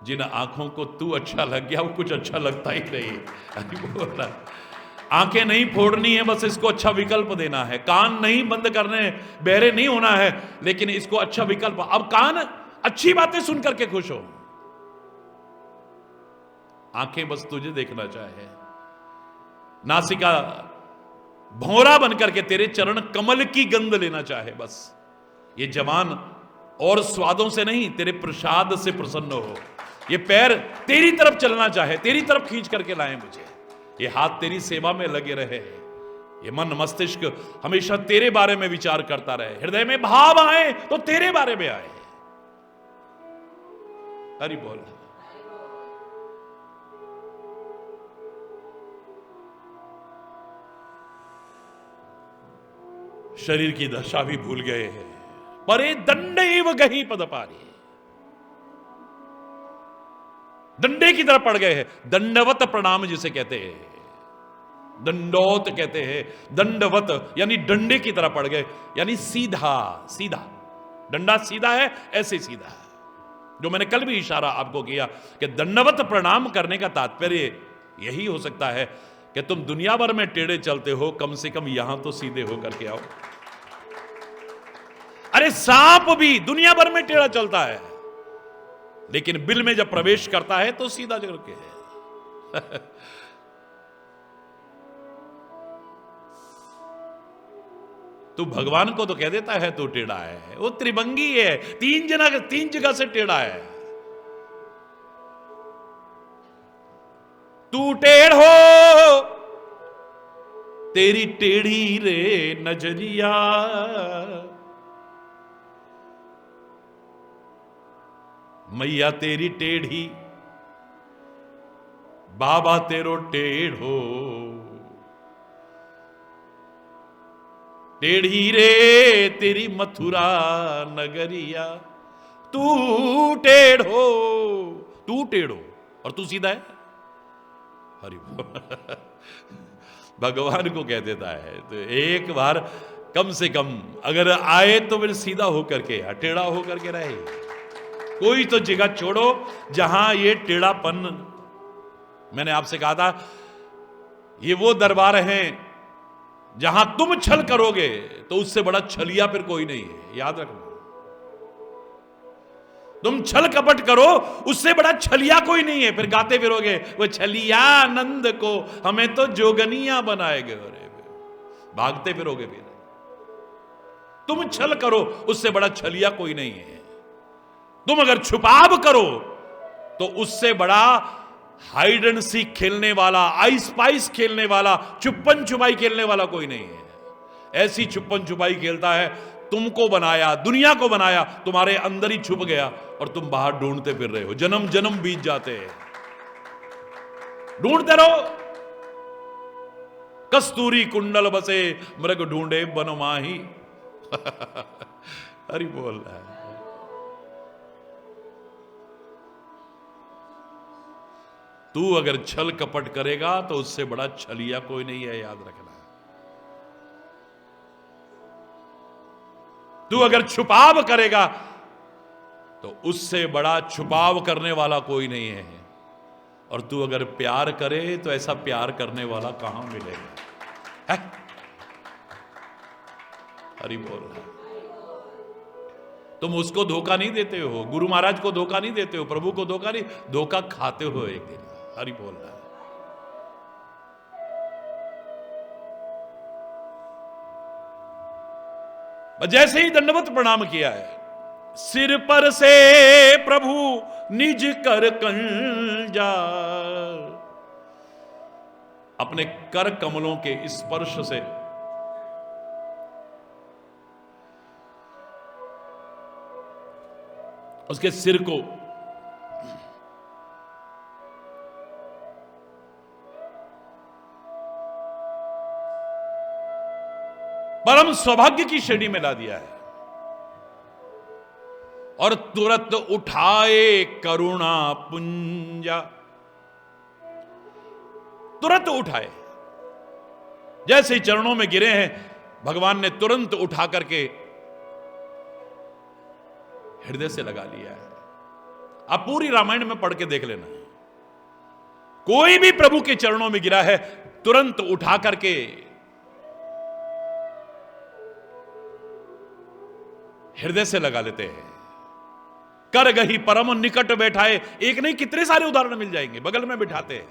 जिन आंखों को तू अच्छा लग गया वो कुछ अच्छा लगता ही नहीं। अरे बोल रहा, आंखें नहीं फोड़नी है, बस इसको अच्छा विकल्प देना है। कान नहीं बंद करने, बहरे नहीं होना है, लेकिन इसको अच्छा विकल्प। अब कान अच्छी बातें सुन करके खुश हो, आंखें बस तुझे देखना चाहे, नासिका भौरा बनकर के तेरे चरण कमल की गंध लेना चाहे। बस ये जवान और स्वादों से नहीं, तेरे प्रसाद से प्रसन्न हो। ये पैर तेरी तरफ चलना चाहे, तेरी तरफ खींच करके लाए मुझे। ये हाथ तेरी सेवा में लगे रहे, ये मन मस्तिष्क हमेशा तेरे बारे में विचार करता रहे। हृदय में भाव आए तो तेरे बारे में आए। हरि बोल। शरीर की दशा भी भूल गए हैं। परे दंडैव गही पद पारी, डंडे की तरफ पड़ गए हैं। दंडवत प्रणाम जिसे कहते हैं, दंडोत कहते हैं, दंडवत यानी डंडे की तरफ पड़ गए, यानी सीधा सीधा। डंडा सीधा है, ऐसे सीधा है। जो मैंने कल भी इशारा आपको किया कि दंडवत प्रणाम करने का तात्पर्य यही हो सकता है कि तुम दुनिया भर में टेढ़े चलते हो, कम से कम यहां तो सीधे हो करके आओ। अरे सांप भी दुनिया भर में टेढ़ा चलता है, लेकिन बिल में जब प्रवेश करता है तो सीधा करके है। तू भगवान को तो कह देता है तू टेढ़ा है, वो त्रिभंगी है, तीन जगह से टेढ़ा है। तू टेढ़ हो तेरी टेढ़ी रे नजरिया, मैया तेरी टेढ़ी, बाबा तेरो टेढ़ो, टेढ़ी रे तेरी मथुरा नगरिया। तू टेढ़ो, तू टेढ़ो और तू सीधा है। हरि बोल। भगवान को कह देता है तो एक बार कम से कम अगर आए तो फिर सीधा होकर के, टेढ़ा होकर के रहे। कोई तो जगह छोड़ो जहां ये टेढ़ापन, मैंने आपसे कहा था ये वो दरबार हैं जहां तुम छल करोगे तो उससे बड़ा छलिया फिर कोई नहीं है, याद रखना। तुम छल कपट करो उससे बड़ा छलिया कोई नहीं है, फिर गाते फिरोगे वो छलिया आनंद को हमें तो जोगनिया बनाएगे, भागते फिरोगे। फिर तुम छल करो उससे बड़ा छलिया कोई नहीं है। तुम अगर छुपाव करो तो उससे बड़ा हाइड एंड सीक खेलने वाला, आई स्पाइस खेलने वाला, छुपन छुपाई खेलने वाला कोई नहीं है। ऐसी छुपन छुपाई खेलता है, तुमको बनाया, दुनिया को बनाया, तुम्हारे अंदर ही छुप गया और तुम बाहर ढूंढते फिर रहे हो। जन्म जन्म बीत जाते हैं, ढूंढते रहो। कस्तूरी कुंडल बसे मृग ढूंढे बनमाही। हरि बोल रहा है। तू अगर छल कपट करेगा तो उससे बड़ा छलिया कोई नहीं है, याद रखना। तू अगर छुपाव करेगा तो उससे बड़ा छुपाव करने वाला कोई नहीं है। और तू अगर प्यार करे तो ऐसा प्यार करने वाला कहां मिलेगा? है? हरि बोल। तुम उसको धोखा नहीं देते हो, गुरु महाराज को धोखा नहीं देते हो, प्रभु को धोखा नहीं, धोखा खाते हो एक दिन। हरि बोल रहा है। जैसे ही दंडवत प्रणाम किया है, सिर पर से प्रभु निज कर कंजा, अपने कर कमलों के स्पर्श से उसके सिर को परम सौभाग्य की श्रेणी में ला दिया है। और तुरंत उठाए करुणा पुंजा, तुरंत उठाए, जैसे ही चरणों में गिरे हैं भगवान ने तुरंत उठा करके हृदय से लगा लिया है। आप पूरी रामायण में पढ़ के देख लेना, कोई भी प्रभु के चरणों में गिरा है तुरंत उठा करके हृदय से लगा लेते हैं। कर गही परम निकट बैठाए, एक नहीं कितने सारे उदाहरण मिल जाएंगे, बगल में बिठाते हैं।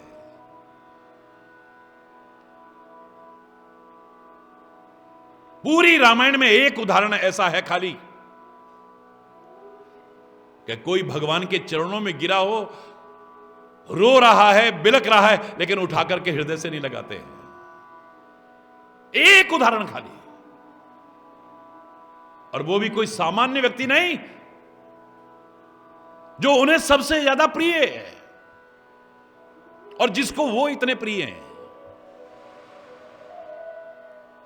पूरी रामायण में एक उदाहरण ऐसा है खाली कि कोई भगवान के चरणों में गिरा हो, रो रहा है, बिलक रहा है, लेकिन उठा करके हृदय से नहीं लगाते हैं। एक उदाहरण खाली, और वो भी कोई सामान्य व्यक्ति नहीं, जो उन्हें सबसे ज्यादा प्रिय है और जिसको वो इतने प्रिय हैं।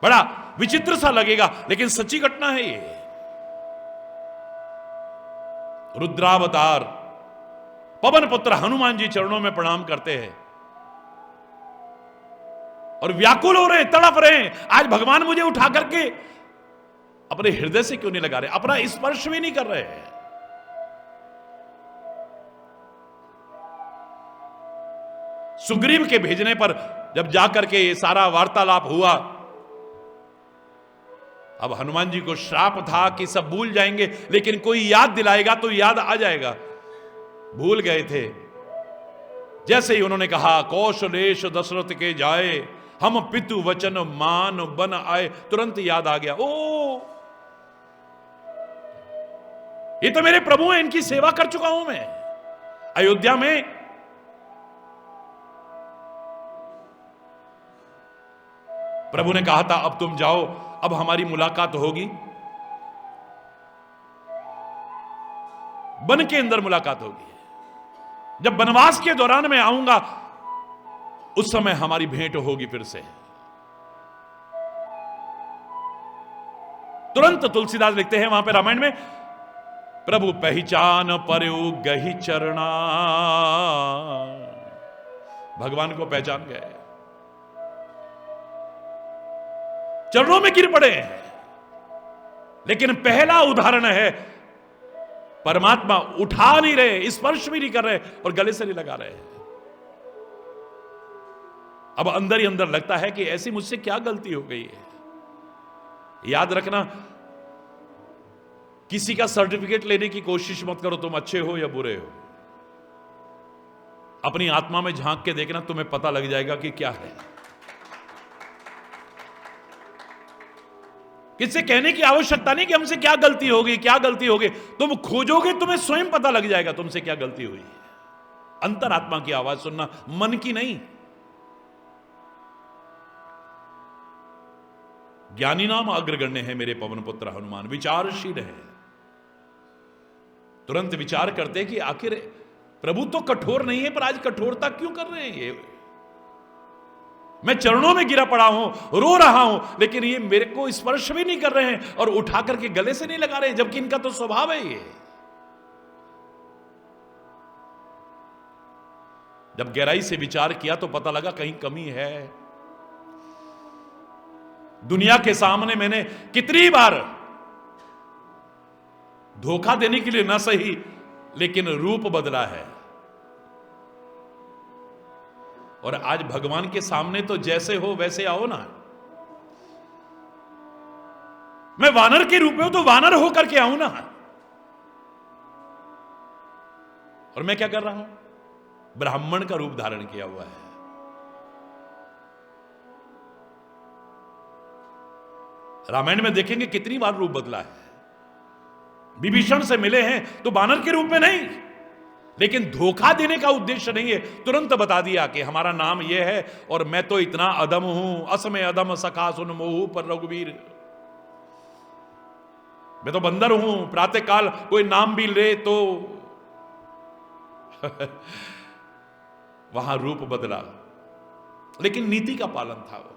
बड़ा विचित्र सा लगेगा, लेकिन सच्ची घटना है ये। रुद्रावतार पवन पुत्र हनुमान जी चरणों में प्रणाम करते हैं और व्याकुल हो रहे हैं, तड़प रहे हैं, आज भगवान मुझे उठा करके अपने हृदय से क्यों नहीं लगा रहे, अपना स्पर्श भी नहीं कर रहे हैं। सुग्रीव के भेजने पर जब जाकर के ये सारा वार्तालाप हुआ, अब हनुमान जी को श्राप था कि सब भूल जाएंगे, लेकिन कोई याद दिलाएगा तो याद आ जाएगा। भूल गए थे। जैसे ही उन्होंने कहा कौशलेश दशरथ के जाए, हम पितु वचन मान बन आए, तुरंत याद आ गया, ओ ये तो मेरे प्रभु हैं, इनकी सेवा कर चुका हूं मैं। अयोध्या में प्रभु ने कहा था अब तुम जाओ, अब हमारी मुलाकात होगी, वन के अंदर मुलाकात होगी। जब वनवास के दौरान मैं आऊंगा उस समय हमारी भेंट होगी फिर से। तुरंत तुलसीदास लिखते हैं वहां पे रामायण में, प्रभु पहचान परयु गही चरणा, भगवान को पहचान गए, चरणों में गिर पड़े हैं। लेकिन पहला उदाहरण है, परमात्मा उठा नहीं रहे, स्पर्श भी नहीं कर रहे और गले से नहीं लगा रहे। अब अंदर ही अंदर लगता है कि ऐसी मुझसे क्या गलती हो गई है। याद रखना, किसी का सर्टिफिकेट लेने की कोशिश मत करो, तुम अच्छे हो या बुरे हो। अपनी आत्मा में झांक के देखना, तुम्हें पता लग जाएगा कि क्या है। किससे कहने की आवश्यकता नहीं कि हमसे क्या गलती होगी, क्या गलती होगी। तुम खोजोगे, तुम्हें स्वयं पता लग जाएगा तुमसे क्या गलती हुई है। अंतरात्मा की आवाज सुनना, मन की नहीं। ज्ञानी नाम अग्रगण्य है मेरे पवन पुत्र हनुमान, विचारशील है। तुरंत विचार करते कि आखिर प्रभु तो कठोर नहीं है, पर आज कठोरता क्यों कर रहे हैं ये। मैं चरणों में गिरा पड़ा हूं, रो रहा हूं, लेकिन ये मेरे को स्पर्श भी नहीं कर रहे हैं और उठा करके गले से नहीं लगा रहे हैं, जबकि इनका तो स्वभाव है ये। जब गहराई से विचार किया तो पता लगा कहीं कमी है। दुनिया के सामने मैंने कितनी बार धोखा देने के लिए ना सही, लेकिन रूप बदला है। और आज भगवान के सामने तो जैसे हो वैसे आओ ना। मैं वानर के रूप में हूं तो वानर होकर के आऊं ना। और मैं क्या कर रहा हूं? ब्राह्मण का रूप धारण किया हुआ है। रामायण में देखेंगे कितनी बार रूप बदला है। विभीषण से मिले हैं तो वानर के रूप में नहीं, लेकिन धोखा देने का उद्देश्य नहीं है। तुरंत बता दिया कि हमारा नाम यह है और मैं तो इतना अदम हूं, असमय अदम सखा सुन मोहू पर रघुवीर। मैं तो बंदर हूं, प्रातः काल कोई नाम भी ले तो वहां रूप बदला, लेकिन नीति का पालन था वो।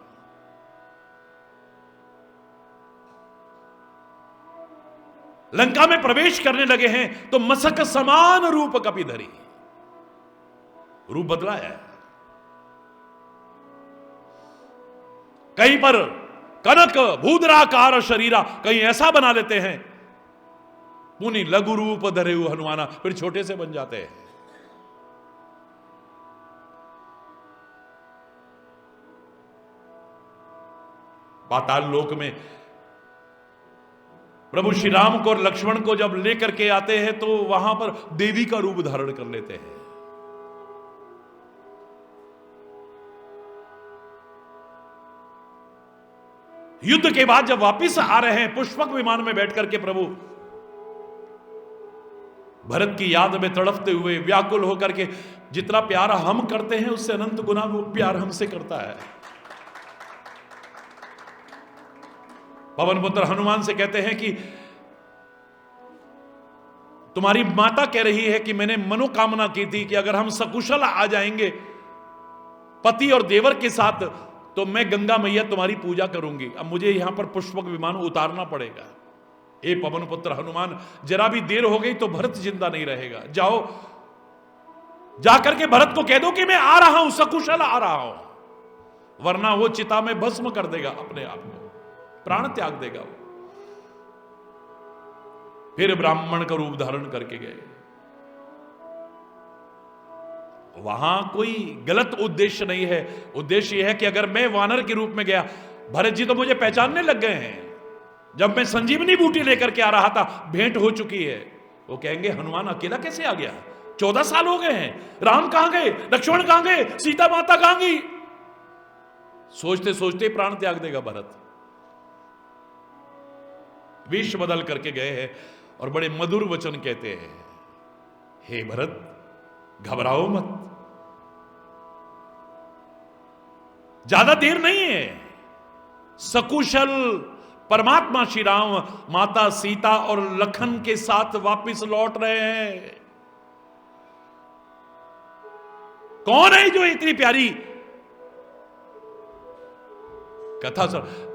लंका में प्रवेश करने लगे हैं तो मसक समान रूप कपिधरी, रूप बदला है। कहीं पर कनक भूदराकार शरीरा, कहीं ऐसा बना लेते हैं पुनि लघु रूप धरे हनुमाना, फिर छोटे से बन जाते हैं। पाताल लोक में प्रभु श्री राम को और लक्ष्मण को जब लेकर के आते हैं तो वहां पर देवी का रूप धारण कर लेते हैं। युद्ध के बाद जब वापिस आ रहे हैं पुष्पक विमान में बैठ करके प्रभु भरत की याद में तड़पते हुए व्याकुल होकर के, जितना प्यार हम करते हैं उससे अनंत गुना वो प्यार हमसे करता है। पवन पुत्र हनुमान से कहते हैं कि तुम्हारी माता कह रही है कि मैंने मनोकामना की थी कि अगर हम सकुशल आ जाएंगे पति और देवर के साथ तो मैं गंगा मैया तुम्हारी पूजा करूंगी। अब मुझे यहां पर पुष्पक विमान उतारना पड़ेगा। ए पवन पुत्र हनुमान, जरा भी देर हो गई तो भरत जिंदा नहीं रहेगा। जाओ, जाकर के भरत को कह दो कि मैं आ रहा हूं, सकुशल आ रहा हूं, वरना वो चिता में भस्म कर देगा, अपने आप को प्राण त्याग देगा वो। फिर ब्राह्मण का रूप धारण करके गए। वहां कोई गलत उद्देश्य नहीं है। उद्देश्य यह है कि अगर मैं वानर के रूप में गया, भरत जी तो मुझे पहचानने लग गए हैं। जब मैं संजीवनी बूटी लेकर के आ रहा था, भेंट हो चुकी है, वो कहेंगे हनुमान अकेला कैसे आ गया? 14 साल हो गए हैं, राम कहां गए, लक्ष्मण कहां गए, सीता माता कहां गई? सोचते सोचते प्राण त्याग देगा भरत। वेश बदल करके गए हैं और बड़े मधुर वचन कहते हैं, हे भरत घबराओ मत, ज्यादा देर नहीं है। सकुशल परमात्मा श्री राम माता सीता और लखन के साथ वापस लौट रहे हैं। कौन है जो इतनी प्यारी कथा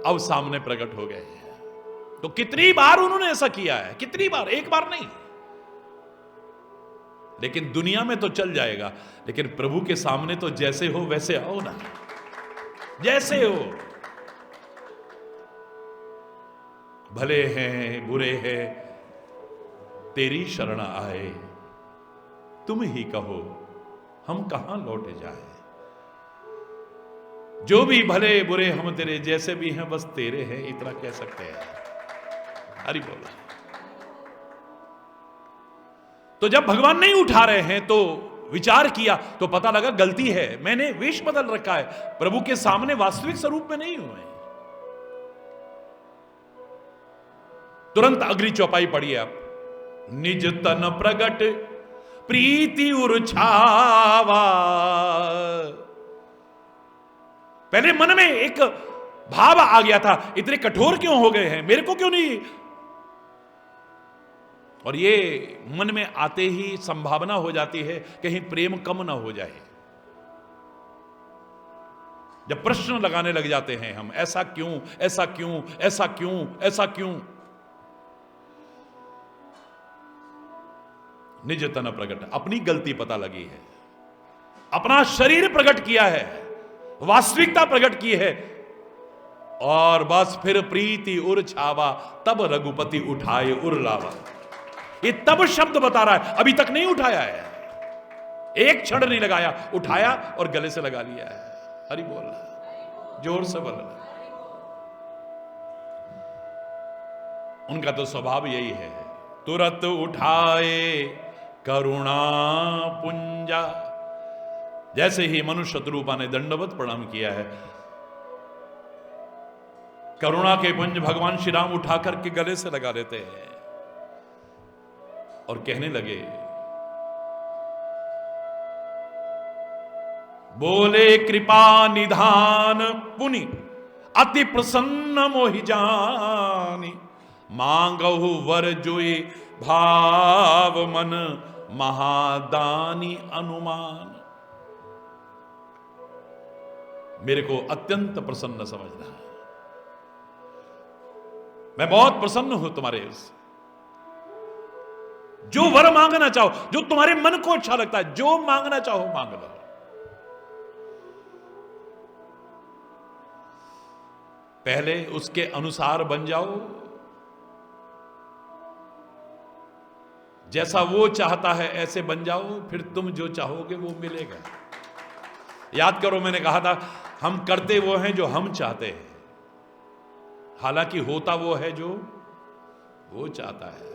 अब सामने प्रकट हो गए हैं। तो कितनी बार उन्होंने ऐसा किया है, कितनी बार, एक बार नहीं। लेकिन दुनिया में तो चल जाएगा, लेकिन प्रभु के सामने तो जैसे हो वैसे आओ ना, जैसे हो। भले हैं बुरे हैं तेरी शरण आए, तुम ही कहो हम कहां लौट जाए। जो भी भले बुरे हम तेरे, जैसे भी हैं बस तेरे हैं, इतना कह सकते हैं। हरि बोल। तो जब भगवान नहीं उठा रहे हैं तो विचार किया तो पता लगा गलती है, मैंने वेश बदल रखा है, प्रभु के सामने वास्तविक स्वरूप में नहीं हुए। तुरंत अगली चौपाई पढ़िए आप। निज तन प्रगट प्रीति उर्छावा। पहले मन में एक भाव आ गया था, इतने कठोर क्यों हो गए हैं, मेरे को क्यों नहीं। और ये मन में आते ही संभावना हो जाती है कहीं प्रेम कम ना हो जाए। जब प्रश्न लगाने लग जाते हैं हम, ऐसा क्यों, ऐसा क्यों, ऐसा क्यों, ऐसा क्यों। निज तन प्रकट, अपनी गलती पता लगी है, अपना शरीर प्रकट किया है, वास्तविकता प्रकट की है, और बस फिर प्रीति उर छावा, तब रघुपति उठाए उर लावा। ये तब शब्द बता रहा है, अभी तक नहीं उठाया है, एक क्षण नहीं लगाया, उठाया और गले से लगा लिया है। हरि बोल, जोर से बोल। उनका तो स्वभाव यही है, तुरंत उठाए करुणा पुंजा। जैसे ही मनुष्य शत्रुपा ने दंडवत प्रणाम किया है, करुणा के पुंज भगवान श्री राम उठा करके गले से लगा लेते हैं और कहने लगे, बोले कृपा निधान पुनि अति प्रसन्न मोहि जानी, मांगहु वर जोई भाव मन महादानी अनुमान। मेरे को अत्यंत प्रसन्न समझना है, मैं बहुत प्रसन्न हूं तुम्हारे से। जो वर मांगना चाहो, जो तुम्हारे मन को अच्छा लगता है, जो मांगना चाहो मांग लो। पहले उसके अनुसार बन जाओ, जैसा वो चाहता है ऐसे बन जाओ, फिर तुम जो चाहोगे वो मिलेगा। याद करो, मैंने कहा था हम करते वो हैं जो हम चाहते हैं, हालांकि होता वो है जो वो चाहता है।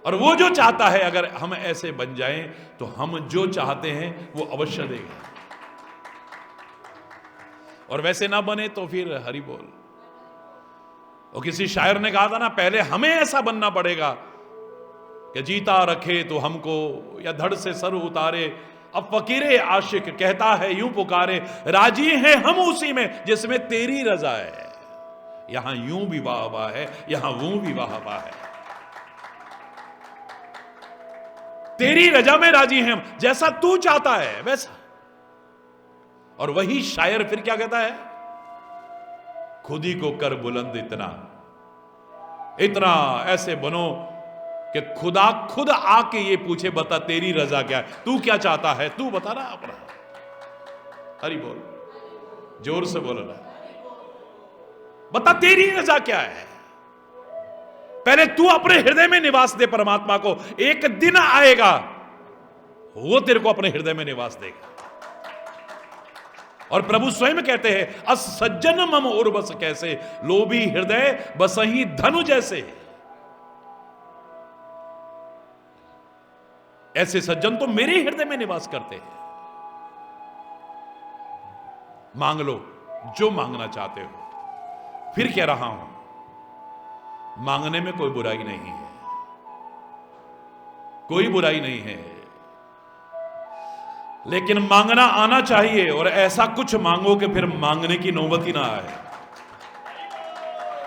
और वो जो चाहता है अगर हम ऐसे बन जाएं तो हम जो चाहते हैं वो अवश्य देगा, और वैसे ना बने तो फिर हरि बोल। और किसी शायर ने कहा था ना, पहले हमें ऐसा बनना पड़ेगा कि जीता रखे तो हमको या धड़ से सर उतारे। अब फकीरे आशिक कहता है यूं पुकारे, राजी हैं हम उसी में जिसमें तेरी रजा है। यहां यूं भी वाह वाह है, यहां वो भी वाह वाह है। तेरी रजा में राजी हैं हम, जैसा तू चाहता है वैसा। और वही शायर फिर क्या कहता है, खुद ही को कर बुलंद इतना, इतना ऐसे बनो कि खुदा खुद आके ये पूछे, बता तेरी रजा क्या है, तू क्या चाहता है, तू बता रहा अपना। हरि बोल, जोर से बोल रहा, बता तेरी रजा क्या है। पहले तू अपने हृदय में निवास दे परमात्मा को, एक दिन आएगा वो तेरे को अपने हृदय में निवास देगा। और प्रभु स्वयं कहते हैं, अस सज्जन मम उर्वस कैसे, लोभी हृदय बसही धनु जैसे। ऐसे सज्जन तो मेरे हृदय में निवास करते हैं। मांग लो जो मांगना चाहते हो। फिर कह रहा हूं, मांगने में कोई बुराई नहीं है, कोई बुराई नहीं है, लेकिन मांगना आना चाहिए। और ऐसा कुछ मांगो कि फिर मांगने की नौबत ही ना आए,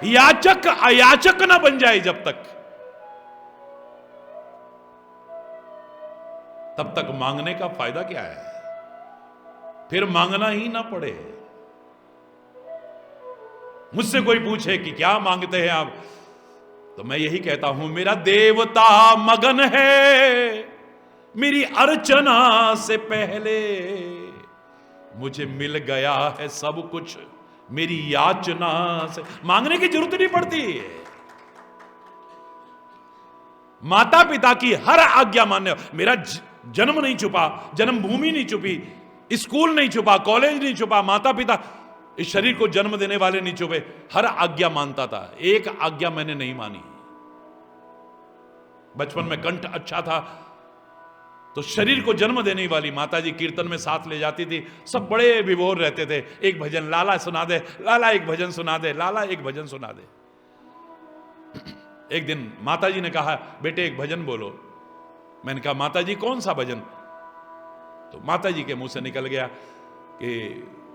याचक अयाचक ना बन जाए। जब तक, तब तक मांगने का फायदा क्या है, फिर मांगना ही ना पड़े। मुझसे कोई पूछे कि क्या मांगते हैं आप, तो मैं यही कहता हूं, मेरा देवता मगन है मेरी अर्चना से पहले, मुझे मिल गया है सब कुछ मेरी याचना से। मांगने की जरूरत नहीं पड़ती। माता पिता की हर आज्ञा मान्य। मेरा जन्म नहीं छुपा, जन्मभूमि नहीं छुपी, स्कूल नहीं छुपा, कॉलेज नहीं छुपा, माता पिता इस शरीर को जन्म देने वाले नहीं छुपे। हर आज्ञा मानता था, एक आज्ञा मैंने नहीं मानी। बचपन में कंठ अच्छा था तो शरीर को जन्म देने वाली माता जी कीर्तन में साथ ले जाती थी। सब बड़े विभोर रहते थे, एक भजन लाला सुना दे, लाला एक भजन सुना दे, लाला एक भजन सुना दे। एक दिन माता जी ने कहा, बेटे एक भजन बोलो। मैंने कहा, माता जी कौन सा भजन? तो माता जी के मुंह से निकल गया कि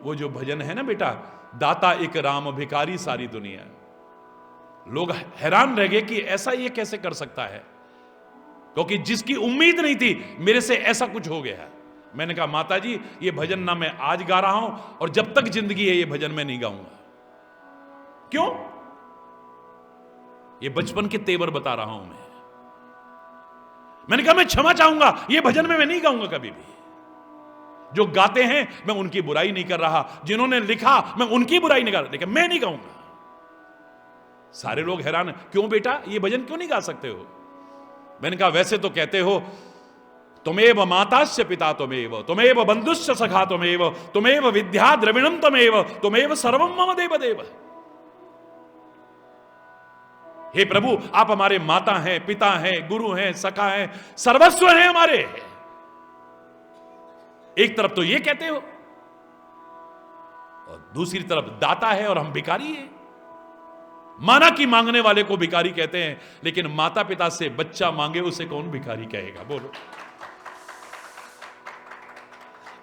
वो जो भजन है ना बेटा, दाता एक राम भिखारी सारी दुनिया। लोग हैरान रह गए कि ऐसा ये कैसे कर सकता है, क्योंकि जिसकी उम्मीद नहीं थी मेरे से ऐसा कुछ हो गया। मैंने कहा, माता जी ये भजन ना मैं आज गा रहा हूं और जब तक जिंदगी है ये भजन मैं नहीं गाऊंगा। क्यों? ये बचपन के तेवर बता रहा हूं मैं। मैंने कहा, मैं क्षमा चाहूंगा, ये भजन में मैं नहीं गाऊंगा कभी भी। जो गाते हैं मैं उनकी बुराई नहीं कर रहा, जिन्होंने लिखा मैं उनकी बुराई नहीं कर रहा, लेकिन मैं नहीं गाऊंगा। सारे लोग हैरान, क्यों बेटा ये भजन क्यों नहीं गा सकते हो? मैंने कहा वैसे तो कहते हो तुमेव मातास्य पिता तुमेव, तुमेव बंधुश्च सखा तुमेव, तुमेव विद्या द्रविणम तुमेव, तुमेव सर्वम मम देव देव। हे प्रभु, आप हमारे माता हैं, पिता हैं, गुरु हैं, सखा हैं, सर्वस्व हैं हमारे। एक तरफ तो ये कहते हो और दूसरी तरफ दाता है और हम भिखारी हैं। माना कि मांगने वाले को भिखारी कहते हैं, लेकिन माता पिता से बच्चा मांगे उसे कौन भिखारी कहेगा? बोलो।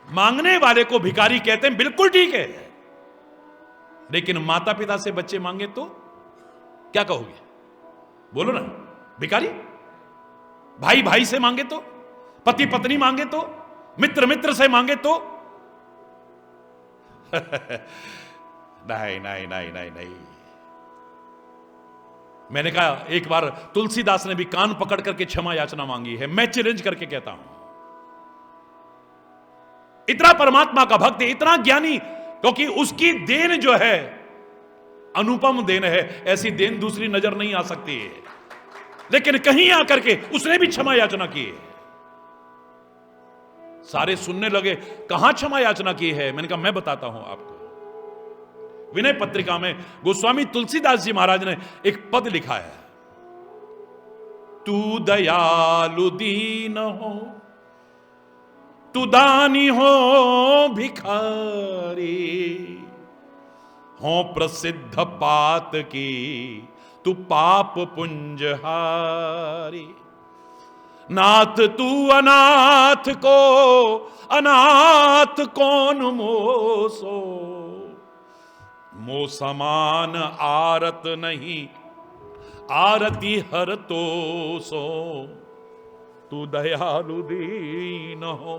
मांगने वाले को भिखारी कहते हैं, बिल्कुल ठीक है, लेकिन माता पिता से बच्चे मांगे तो क्या कहोगे? बोलो ना, भिखारी। भाई भाई से मांगे तो, पति पत्नी मांगे तो, मित्र मित्र से मांगे तो नहीं नहीं नहीं नहीं नहीं। मैंने कहा एक बार तुलसीदास ने भी कान पकड़ करके क्षमा याचना मांगी है। मैं चैलेंज करके कहता हूं, इतना परमात्मा का भक्त है, इतना ज्ञानी, क्योंकि उसकी देन जो है अनुपम देन है, ऐसी देन दूसरी नजर नहीं आ सकती है। लेकिन कहीं आकर के उसने भी क्षमा याचना की है। सारे सुनने लगे, कहां क्षमा याचना की है? मैंने कहा मैं बताता हूं आपको। विनय पत्रिका में गोस्वामी तुलसीदास जी महाराज ने एक पद लिखा है, तू दयालु दीन हो, तू दानी हो भिखारी, हो प्रसिद्ध पात की तू पाप पुंजहारी। नाथ तू अनाथ को अनाथ कौन मोसो, मो समान आरत नहीं आरती हर तो सो, तू दयालु दीन हो।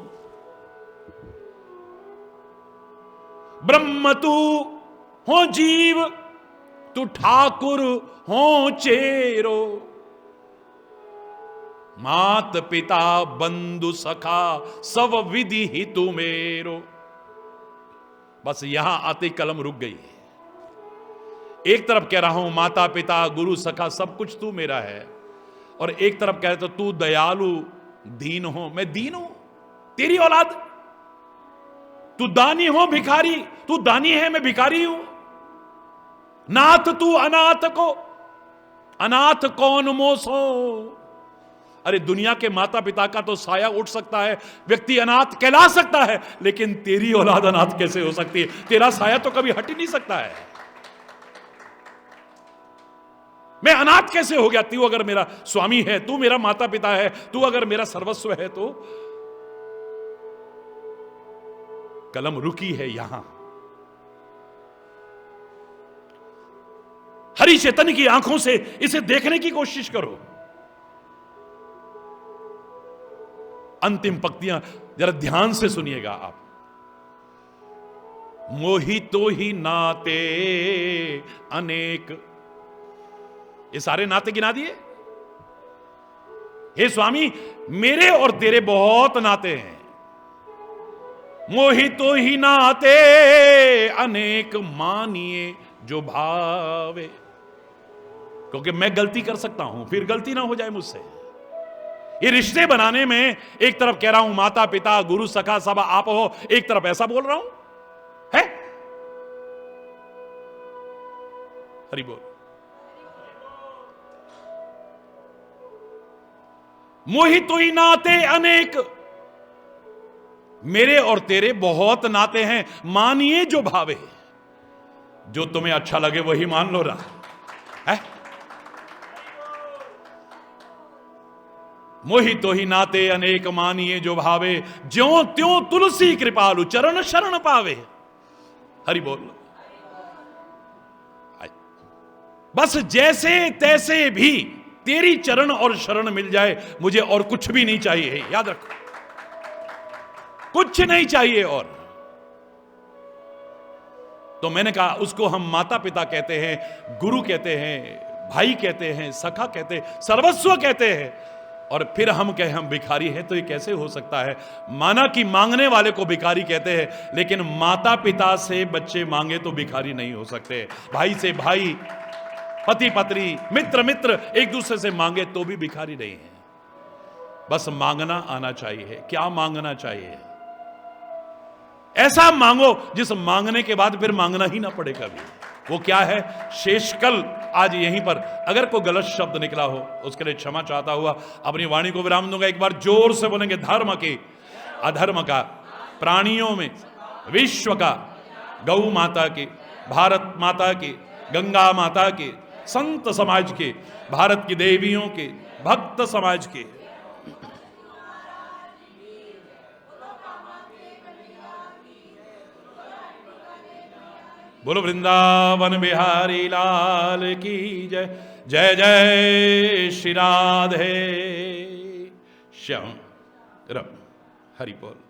ब्रह्म तू हो जीव, तू ठाकुर हो चेरो, मात पिता बंधु सखा सब विधि ही तू मेरो। बस यहां आते कलम रुक गई। एक तरफ कह रहा हूं माता पिता गुरु सखा सब कुछ तू मेरा है, और एक तरफ कह रहे तो तू दयालु दीन हो, मैं दीन हूं, तेरी औलाद। तू दानी हो भिखारी, तू दानी है, मैं भिखारी हूं। नाथ तू अनाथ को अनाथ कौन मोसो। अरे दुनिया के माता पिता का तो साया उठ सकता है, व्यक्ति अनाथ कहला सकता है, लेकिन तेरी औलाद अनाथ कैसे हो सकती है? तेरा साया तो कभी हट ही नहीं सकता है। मैं अनाथ कैसे हो गया? तू अगर मेरा स्वामी है, तू मेरा माता पिता है, तू अगर मेरा सर्वस्व है, तो कलम रुकी है यहां। हरि चैतन्य की आंखों से इसे देखने की कोशिश करो। अंतिम पंक्तियां जरा ध्यान से सुनिएगा आप। मोहि तो ही नाते अनेक, ये सारे नाते गिना दिए। हे स्वामी, मेरे और तेरे बहुत नाते हैं। मोहि तो ही नाते अनेक, मानिए जो भावे। क्योंकि मैं गलती कर सकता हूं, फिर गलती ना हो जाए मुझसे। ये रिश्ते बनाने में एक तरफ कह रहा हूं माता पिता गुरु सखा सब आप हो, एक तरफ ऐसा बोल रहा हूं है। हरि बोल। मोहि तो ही नाते अनेक, मेरे और तेरे बहुत नाते हैं, मानिए जो भावे। जो तुम्हें अच्छा लगे वही मान लो रहा है। मोहि तो ही नाते अनेक, मानिए जो भावे, ज्यों त्यों तुलसी कृपालु चरण शरण पावे। हरि बोल। बस जैसे तैसे भी तेरी चरण और शरण मिल जाए, मुझे और कुछ भी नहीं चाहिए। याद रखो, कुछ नहीं चाहिए। और तो मैंने कहा उसको हम माता पिता कहते हैं, गुरु कहते हैं, भाई कहते हैं, सखा कहते हैं, सर्वस्व कहते हैं। और फिर हम कहें हम भिखारी हैं, तो ये कैसे हो सकता है? माना कि मांगने वाले को भिखारी कहते हैं, लेकिन माता पिता से बच्चे मांगे तो भिखारी नहीं हो सकते। भाई से भाई, पति पत्नी, मित्र मित्र एक दूसरे से मांगे तो भी भिखारी नहीं है। बस मांगना आना चाहिए। क्या मांगना चाहिए? ऐसा मांगो जिस मांगने के बाद फिर मांगना ही ना पड़े कभी। वो क्या है? शेषकल आज यहीं पर अगर कोई गलत शब्द निकला हो उसके लिए क्षमा चाहता हुआ अपनी वाणी को विराम दूंगा। एक बार जोर से बोलेंगे, धर्म के, अधर्म का, प्राणियों में, विश्व का, गौ माता के, भारत माता के, गंगा माता के, संत समाज के, भारत की देवियों के, भक्त समाज के। बोलो वृंदावन बिहारी लाल की जय। जय जय श्री राधे श्याम रम हरि बोल।